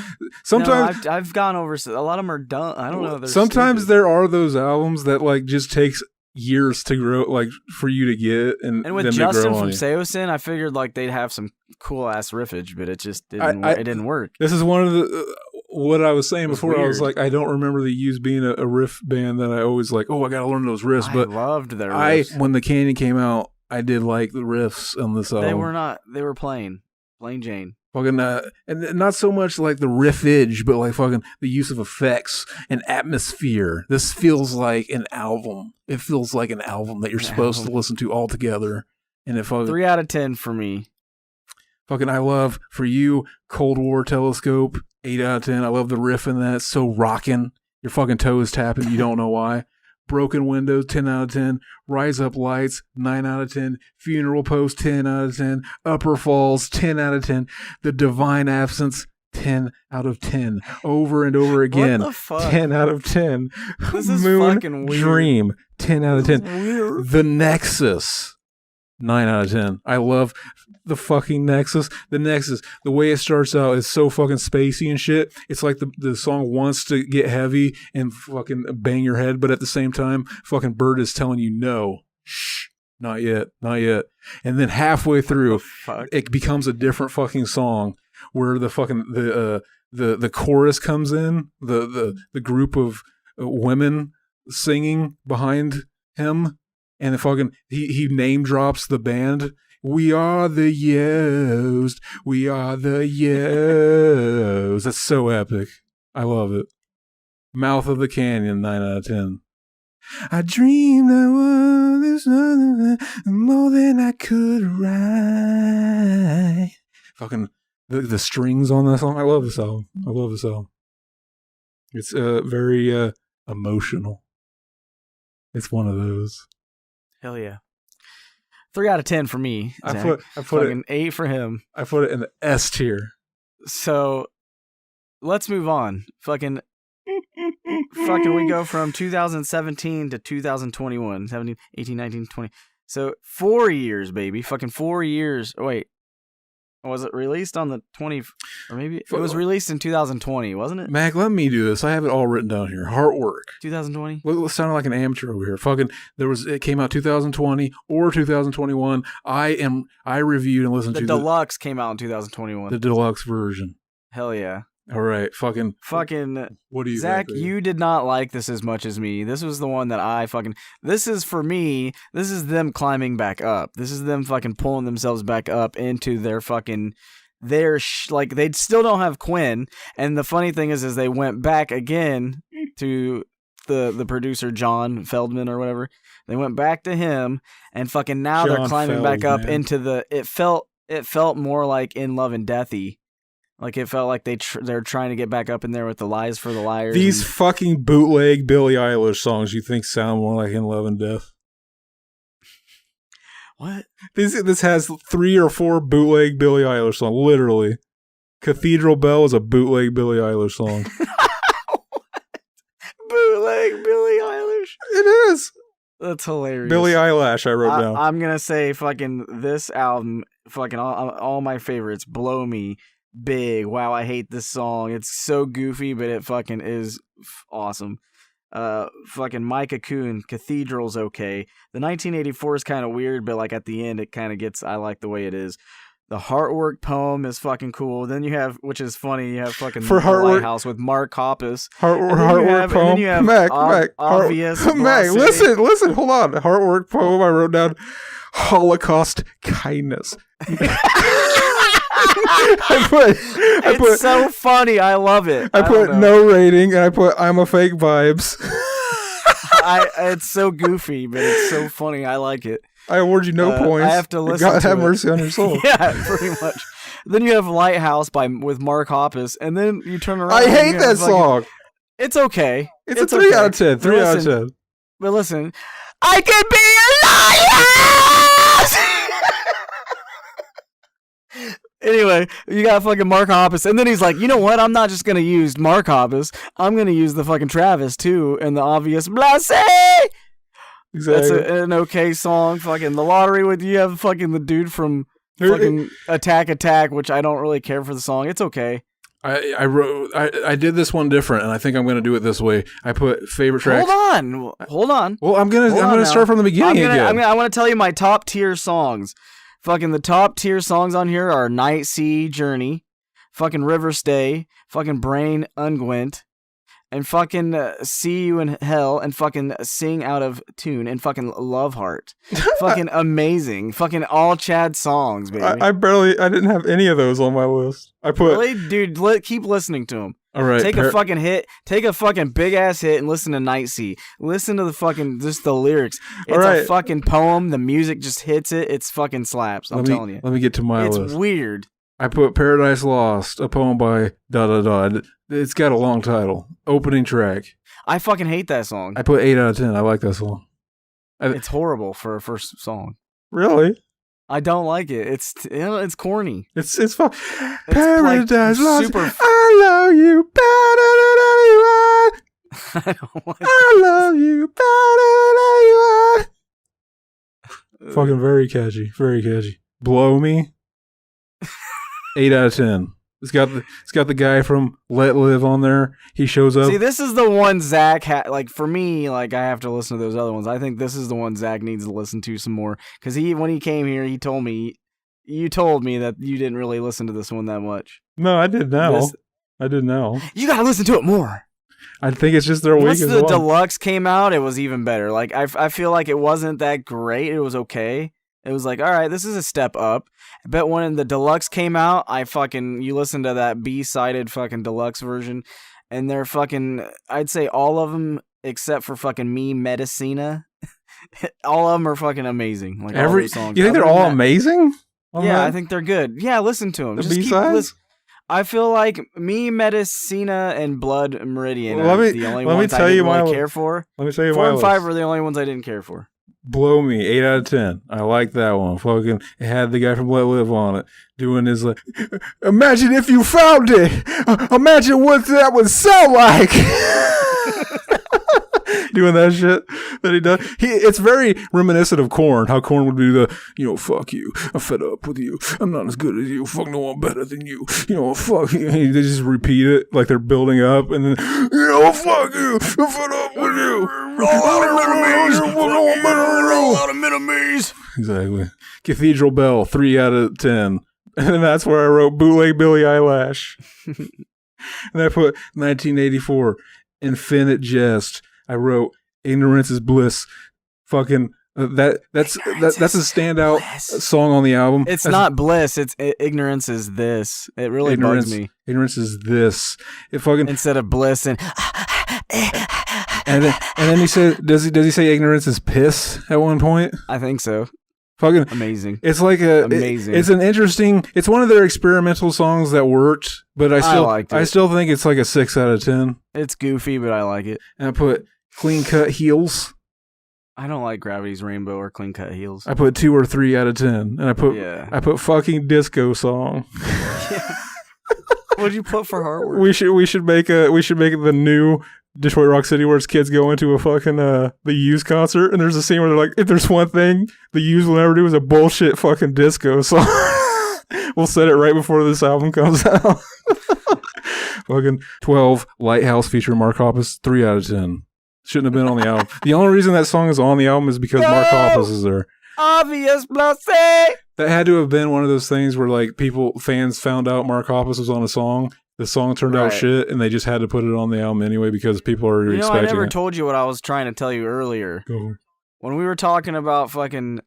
A: sometimes
B: no, I've gone over. A lot of them are done. I don't know.
A: Sometimes
B: stupid.
A: there are those albums that like just takes years to grow, like for you to get, and
B: with
A: them
B: Justin
A: to grow
B: from
A: on you.
B: Seosin, I figured like they'd have some cool ass riffage, but it just didn't. It didn't work.
A: This is one of the what I was saying before.
B: Weird.
A: I was like, I don't remember the Used being a riff band that I always like. Oh, I gotta learn those riffs. But
B: I loved their riffs.
A: when the Canyon came out, I did like the riffs on this album.
B: They were not. They were plain Jane.
A: Fucking, and not so much like the riffage, but like fucking the use of effects and atmosphere. This feels like an album. It feels like an album that you're supposed to listen to all together. And it fucking
B: 3 out of 10 for me.
A: Fucking, I love For You, Cold War Telescope, 8 out of 10. I love the riff in that. It's so rocking. Your fucking toes tapping. You don't know why. Broken Windows, 10 out of 10. Rise Up Lights, 9 out of 10. Funeral Post, 10 out of 10. Upper Falls, 10 out of 10. The Divine Absence, 10 out of 10. Over and over again.
B: What the fuck?
A: 10 out of 10.
B: This is
A: Moon
B: fucking weird.
A: Dream, 10 out of 10.
B: Weird.
A: The Nexus, 9 out of 10. I love the fucking Nexus. The Nexus, the way it starts out is so fucking spacey and shit. It's like the song wants to get heavy and fucking bang your head, but at the same time, fucking Bird is telling you no. Shh. Not yet. Not yet. And then halfway through, it becomes a different fucking song where the fucking the chorus comes in, the group of women singing behind him. And the fucking he name drops the band. We are the Used. We are the Used. That's so epic. I love it. Mouth of the Canyon, 9 out of 10. I dreamed I was more than I could write. Fucking the strings on that song. I love this album. I love this album. It's very emotional. It's one of those.
B: Hell yeah. 3 out of 10 for me. Zach.
A: I put
B: fucking 8 for him.
A: I put it in the S tier.
B: So let's move on. Fucking we go from 2017 to 2021. 17, 18, 19, 20. So 4 years, baby. Fucking 4 years. Oh, wait. Was it released on the 20? Or maybe it was released in 2020, wasn't it?
A: Mac, let me do this. I have it all written down here. Heartwork.
B: 2020?
A: Let's sound like an amateur over here. Fucking, it came out 2020 or 2021. I reviewed and listened to
B: the deluxe came out in 2021.
A: The deluxe version.
B: Hell yeah.
A: All right, fucking. What do you
B: Zach,
A: think?
B: you did not like this as much as me. This was the one that I fucking. This is for me. This is them climbing back up. This is them fucking pulling themselves back up into their fucking. Like they still don't have Quinn, and the funny thing is they went back again to the producer John Feldmann or whatever. They went back to him, and fucking now they're climbing back up into the. It felt more like In Love and Deathy. Like, it felt like they're trying to get back up in there with the Lies for the Liars.
A: These fucking bootleg Billie Eilish songs you think sound more like In Love and Death.
B: What?
A: This has 3 or 4 bootleg Billie Eilish songs, literally. Cathedral Bell is a bootleg Billie Eilish song.
B: like Billie Eilish.
A: It is.
B: That's hilarious.
A: Billie Eilish, I wrote down.
B: I'm gonna say fucking this album, fucking all my favorites. Blow Me, Big. Wow, I hate this song. It's so goofy, but it fucking is awesome. Fucking Micah Coon, Cathedral's okay. The 1984 is kind of weird, but like at the end, it kind of gets. I like the way it is. The Heartwork Poem is fucking cool. Then you have, which is funny, you have fucking
A: For Heartwork,
B: Lighthouse with Mark Hoppus.
A: Heartwork Poem.
B: And then you have
A: Mac,
B: Obvious.
A: Mac, listen, hold on. Heartwork Poem, I wrote down Holocaust Kindness.
B: It's so funny. I love it.
A: I put no rating, and I put I'm a fake vibes.
B: It's so goofy, but it's so funny. I like it.
A: I award you no points.
B: I have to listen
A: God
B: to
A: have
B: it.
A: mercy on your soul.
B: Yeah, pretty much. Then you have Lighthouse with Mark Hoppus, and then you turn around.
A: I hate that song.
B: It's okay.
A: It's a 3 out of 10. 3 out of 10.
B: But listen, I could be a liar! Anyway, you got fucking Mark Hoppus, and then he's like, you know what? I'm not just gonna use Mark Hoppus. I'm gonna use the fucking Travis too, and the Obvious Blase.
A: Exactly.
B: That's an okay song. Fucking The Lottery with you have fucking the dude from fucking Attack, which I don't really care for the song. It's okay.
A: I did this one different, and I think I'm going to do it this way. I put favorite tracks.
B: Hold on.
A: Well, I'm gonna start from the beginning again.
B: I want to tell you my top tier songs. Fucking the top tier songs on here are Night Sea Journey, fucking River Stay, fucking Brain Unguent, and fucking See You in Hell, and fucking Sing Out of Tune, and fucking Love Heart. Fucking amazing. Fucking all Chad songs, baby.
A: I didn't have any of those on my list. I put
B: really, dude. Keep listening to them.
A: All right,
B: take a fucking hit. Take a fucking big ass hit and listen to Night Sea. Listen to the fucking just the lyrics. It's a fucking poem. The music just hits it. It's fucking slaps. I'm telling you.
A: Let me get to my list.
B: It's weird.
A: I put Paradise Lost, a poem by ... It's got a long title. Opening track.
B: I fucking hate that song.
A: I put 8 out of 10. I like that song.
B: It's horrible for a first song.
A: Really?
B: I don't like it. It's corny.
A: It's fun. Paradise Lost.
B: Super.
A: I love you better than anyone.
B: I don't like
A: I love you better than anyone. Fucking very catchy. Very catchy. Blow Me. 8 out of 10. It's got the guy from Let Live on there. He shows up.
B: See, this is the one Zach had. Like for me, like I have to listen to those other ones. I think this is the one Zach needs to listen to some more because when he came here, he told me. You told me that you didn't really listen to this one that much.
A: No, I didn't know. I didn't know.
B: You gotta listen to it more.
A: I think it's just their weakest one.
B: Once the deluxe came out, it was even better. Like I feel like it wasn't that great. It was okay. It was like, all right, this is a step up. But when the deluxe came out, you listen to that B-sided fucking deluxe version, and they're fucking, I'd say all of them except for fucking Me Medicina, all of them are fucking amazing. Like every songs.
A: You think they're all amazing?
B: Yeah, I think they're good. Yeah, listen to them.
A: The
B: Just
A: B-sides?
B: I feel like Me Medicina and Blood Meridian are the only ones I didn't really care for.
A: Let me tell you
B: 4 and 5 are the only ones I didn't care for.
A: Blow Me, 8 out of 10. I like that one. Fucking, it had the guy from Let Live on it, doing his like, imagine if you found it. Imagine what that would sound like. Doing that shit that he does. It's very reminiscent of Korn. How Korn would do the, fuck you. I'm fed up with you. I'm not as good as you. Fuck no one better than you. Fuck you. And they just repeat it like they're building up, and then, fuck you. I'm fed up with you. Roll out of enemies. Exactly. Cathedral Bell, 3 out of 10. And that's where I wrote Bootleg Billie Eilish. And I put 1984, Infinite Jest. I wrote Ignorance is Bliss. Fucking that's a standout song on the album.
B: It's not bliss. It's ignorance is this. It really bugs me.
A: Ignorance is this. It fucking
B: instead of bliss and
A: then he said, does he say ignorance is piss at one point?
B: I think so.
A: Fucking
B: amazing.
A: It's like amazing. It's an interesting. It's one of their experimental songs that worked, but I still think it's like a 6 out of 10.
B: It's goofy, but I like it.
A: And I put Clean Cut Heels.
B: I don't like Gravity's Rainbow or Clean Cut Heels.
A: I put 2 or 3 out of 10, and I put fucking Disco Song.
B: What'd you put for Heartwork?
A: We should make the new Detroit Rock City where it's kids go into a fucking the Used concert and there's a scene where they're like, if there's one thing the Used will never do is a bullshit fucking disco song. We'll set it right before this album comes out. Fucking 12, Lighthouse featuring Mark Hoppus, 3 out of 10. Shouldn't have been on the album. The only reason that song is on the album is because Mark Hoppus is there.
B: Obvious, Blossy!
A: That had to have been one of those things where like fans found out Mark Hoppus was on a song. The song turned out shit, and they just had to put it on the album anyway because people are expecting it.
B: I never told you what I was trying to tell you earlier.
A: Go.
B: When we were talking about fucking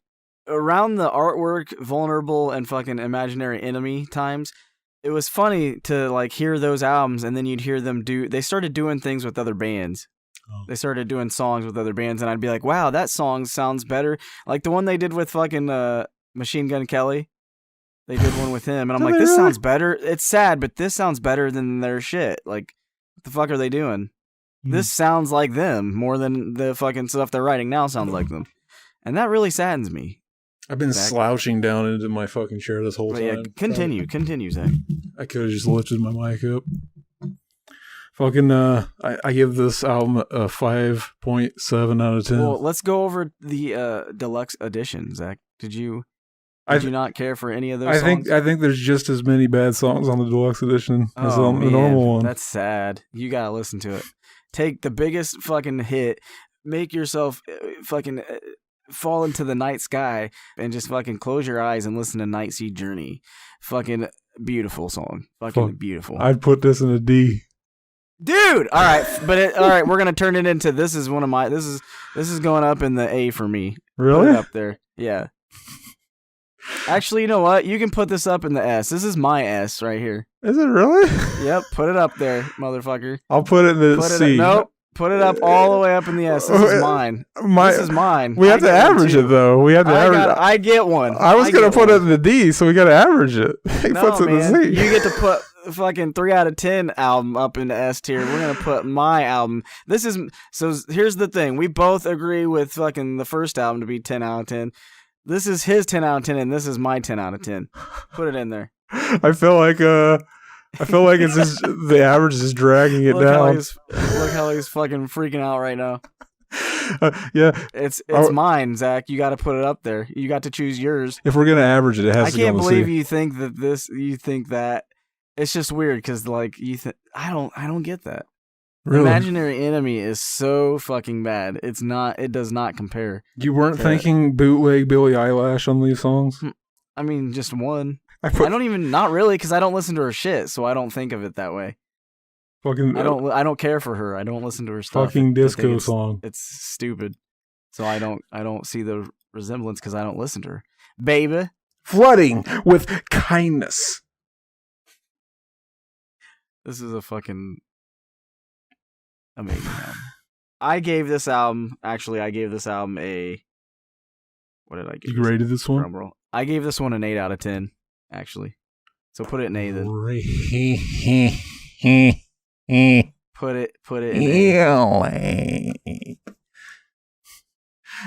B: around the artwork, vulnerable, and fucking imaginary enemy times, it was funny to like hear those albums, and then you'd hear them they started doing things with other bands. Oh. They started doing songs with other bands, and I'd be like, wow, that song sounds better. Like the one they did with fucking Machine Gun Kelly. They did one with him, and I'm like, this sounds better. It's sad, but this sounds better than their shit. Like, what the fuck are they doing? This sounds like them more than the fucking stuff they're writing now sounds like them. And that really saddens me.
A: I've been slouching down into my fucking chair this whole time.
B: Yeah, continue, Zach.
A: I could have just lifted my mic up. Fucking, I give this album a 5.7 out of 10.
B: Well, let's go over the deluxe edition, Zach. Did you not care for any of those songs?
A: I think there's just as many bad songs on the deluxe edition as on the normal one.
B: That's sad. You gotta listen to it. Take the biggest fucking hit, make yourself fucking fall into the night sky, and just fucking close your eyes and listen to Night Sea Journey. Fucking beautiful song. Fucking beautiful.
A: I'd put this in a D.
B: Dude, all right, all right, we're gonna turn it into this is going up in the A for me.
A: Really?
B: Put it up there, yeah. Actually, you know what? You can put this up in the S. This is my S right here.
A: Is it really?
B: Yep, put it up there, motherfucker.
A: I'll put it in the C.
B: Nope, put it up all the way up in the S. This is mine. This is mine.
A: We have to average it, though. We have to average.
B: I get one.
A: I was gonna put it in the D, so we gotta average it. He puts it in the C.
B: You get to put fucking 3 out of 10 album up in the S tier. We're gonna put my album. So here's the thing. We both agree with fucking the first album to be 10 out of 10. This is his 10 out of 10, and this is my 10 out of 10. Put it in there.
A: I feel like it's just the average is dragging it down.
B: Look how he's fucking freaking out right now.
A: Yeah,
B: it's mine, Zach. You got to put it up there. You got to choose yours.
A: If we're gonna average it, it has to go on the C.
B: I can't believe you think that you think that. It's just weird because like I don't get that. Really? Imaginary Enemy is so fucking bad. It does not compare.
A: You weren't thinking bootleg Billie Eilish on these songs?
B: I mean, just one. Not really, because I don't listen to her shit, so I don't think of it that way.
A: Fucking,
B: I don't care for her. I don't listen to her stuff.
A: Fucking disco song.
B: It's stupid. So I don't see the resemblance because I don't listen to her. Baby.
A: Flooding with kindness.
B: This is a fucking amazing album. I gave this album a... What did I give?
A: You rated this one?
B: I gave this one an 8 out of 10, actually. So put it in A then. Put it in A.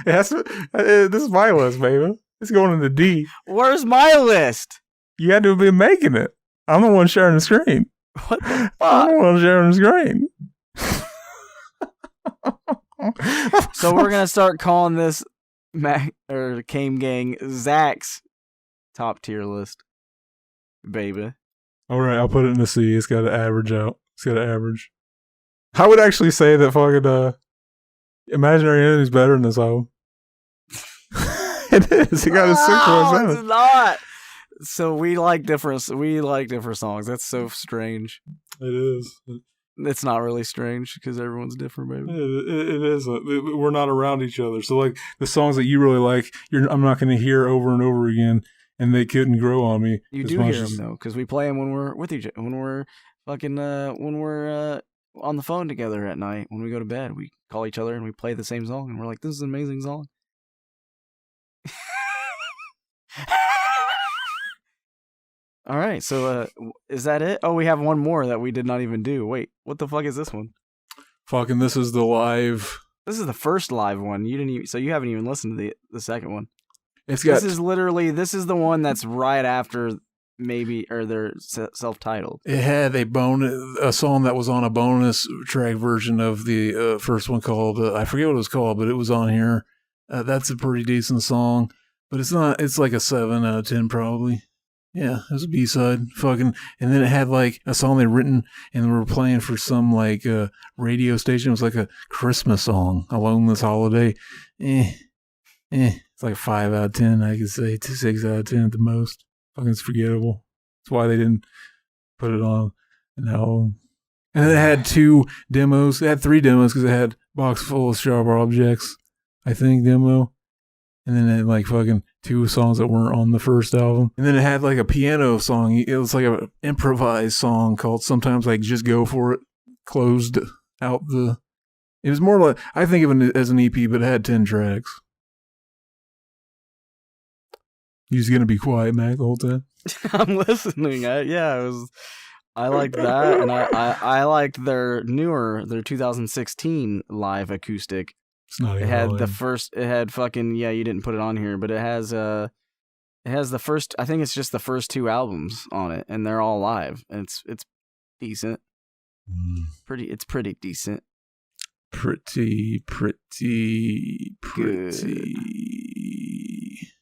A: This is my list, baby. It's going in the D.
B: Where's my list?
A: You had to have been making it. I'm the one sharing the screen.
B: What the fuck?
A: I'm the one sharing the screen.
B: So we're gonna start calling this Came Gang Zach's top tier list, baby.
A: All right, I'll put it in the C. It's got to average out. It's got to average. I would actually say that fucking Imaginary Enemy's better than this album. It is. It got a 6.7.
B: It's not. So we like different songs. That's so strange.
A: It is.
B: It's not really strange because everyone's different, baby.
A: It is. We're not around each other. So like the songs that you really like, I'm not going to hear over and over again, and they couldn't grow on me.
B: You do hear them though, because we play them when we're with each other. When we're fucking when we're on the phone together at night. When we go to bed, we call each other and we play the same song, and we're like, "This is an amazing song." All right, so is that it? Oh, we have one more that we did not even do. Wait, what the fuck is this one?
A: Fucking, this is the live.
B: This is the first live one. You didn't even, so you haven't even listened to the second one.
A: This is the one
B: that's right after maybe, or they're self-titled.
A: It had a song that was on a bonus track version of the first one called, I forget what it was called, but it was on here. That's a pretty decent song, but it's like a 7 out of 10 probably. Yeah, it was a B-side. And then it had like a song they'd written and they were playing for some like radio station. It was like a Christmas song, Alone This Holiday. It's like a 5 out of 10, I could say. 6 out of 10 at the most. Fucking forgettable. That's why they didn't put it on an album. And it had 2 demos. It had 3 demos because it had Box Full of Sharp Objects, I think, demo. And then it had like fucking 2 songs that weren't on the first album. And then it had like a piano song. It was like an improvised song called Sometimes Like Just Go For It. Closed out the... It was more like... I think of it as an EP, but it had 10 tracks. You just gonna be quiet, Mac, the whole time?
B: I'm listening. I liked that, and I liked their 2016 live acoustic.
A: It's not even
B: It had
A: really.
B: it had fucking, you didn't put it on here, but it has the first, I think it's just the first 2 albums on it, and they're all live, and it's decent. It's pretty decent.
A: Pretty.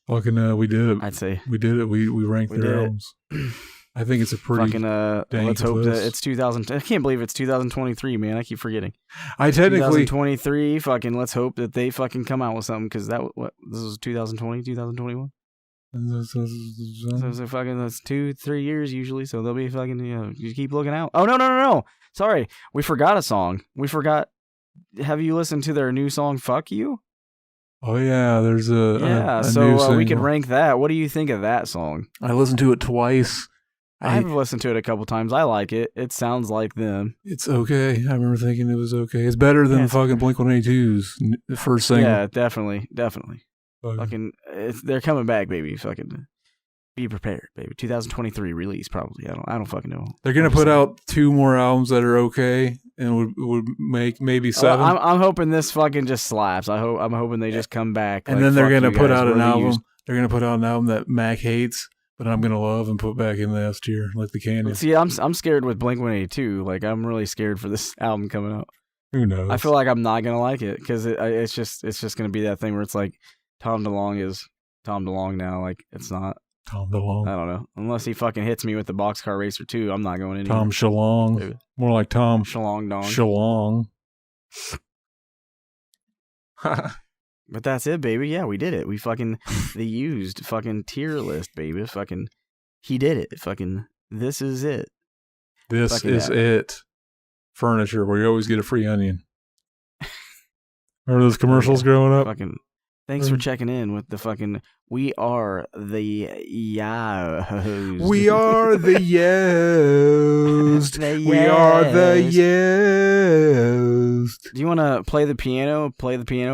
A: Fucking, we did it.
B: I'd say
A: We did it. We ranked their albums. I think it's a pretty
B: fucking
A: dank
B: let's hope
A: list.
B: that it's 2000. I can't believe it's 2023, man. I keep forgetting.
A: I technically
B: 2023. Fucking let's hope that they fucking come out with something, because this was 2020, 2021. So fucking that's 2-3 years usually. So they'll be fucking, you keep looking out. Oh no. Sorry, we forgot a song. Have you listened to their new song "Fuck You"?
A: Oh yeah, there's a
B: so
A: new
B: we could
A: single.
B: rank that. What do you think of that song?
A: I listened to it twice.
B: I've listened to it a couple times. I like it. It sounds like them.
A: It's okay. I remember thinking it was okay. It's better than fucking Blink-182's first single.
B: Yeah, definitely. Fucking, they're coming back, baby. Fucking, be prepared, baby. 2023 release probably. I don't fucking know.
A: They're gonna put out 2 more albums that are okay and would make maybe 7.
B: I'm hoping this fucking just slaps. I'm hoping they just come back.
A: And then they're gonna put out an album. They're gonna put out an album that Mac hates, but I'm gonna love and put back in the S tier, like the Canyon.
B: See, I'm scared with Blink-182. Like, I'm really scared for this album coming out.
A: Who knows?
B: I feel like I'm not gonna like it, because it's just gonna be that thing where it's like Tom DeLonge is Tom DeLonge now. Like, it's not
A: Tom DeLonge.
B: I don't know. Unless he fucking hits me with the Boxcar Racer 2, I'm not going in.
A: Tom Shalong. More like Tom
B: Shalong Dong.
A: Shalong.
B: But that's it, baby. Yeah, we did it. We fucking the used fucking tier list, baby. Fucking he did it. Fucking this is it.
A: This
B: fucking
A: is it. Furniture where you always get a free onion. Remember those commercials growing up?
B: Fucking thanks for checking in with the fucking we are the Yahoos.
A: We are the used. We are the used.
B: Do you want to play the piano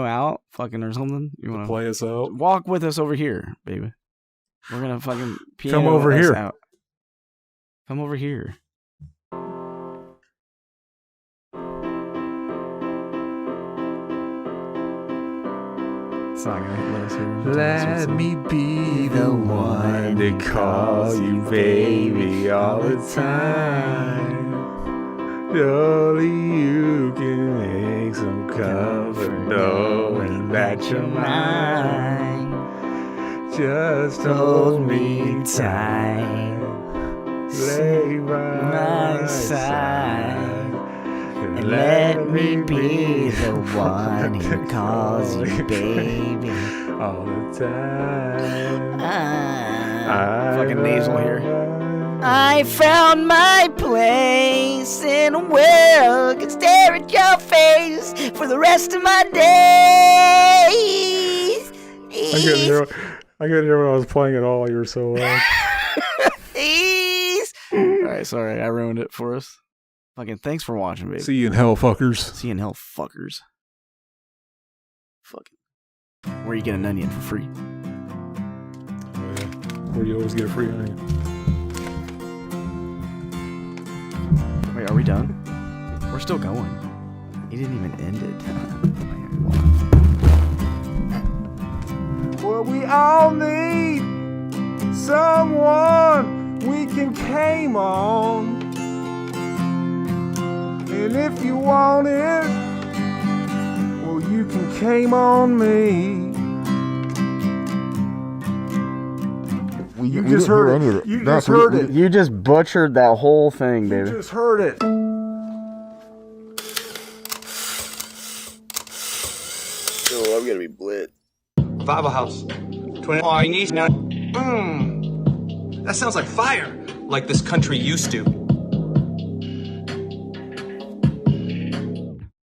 B: out? Fucking or something? You want to
A: play us out?
B: Walk with us over here, baby. We're going to fucking piano
A: Come over
B: us
A: here.
B: Out. Come over here. It's not gonna let us hear.
A: Let me be the one to call you baby all the time. Surely you can make some comfort knowing that you're mine. Just hold me tight, lay by my side.
B: And let me be the one who calls you baby
A: all the time.
B: Fucking nasal here. I found my place in a world can stare at your face for the rest of my days.
A: I couldn't hear when I was playing it all. You were so loud.
B: Alright, sorry, I ruined it for us. Fucking thanks for watching, baby.
A: See you in hell, fuckers.
B: See you in hell, fuckers. Fucking. Where you get an onion for free.
A: Oh, yeah. Where you always get a free onion.
B: Wait, are we done? We're still going. He didn't even end it.
A: Well, we all need someone
D: we can came on. And if you want it, well, you can came on me. You just heard it. You just heard it.
B: You just butchered that whole thing, baby.
D: You just heard it.
E: Oh, I'm gonna be blit.
F: Bible House. 20 all you need now. That sounds like fire. Like this country used to.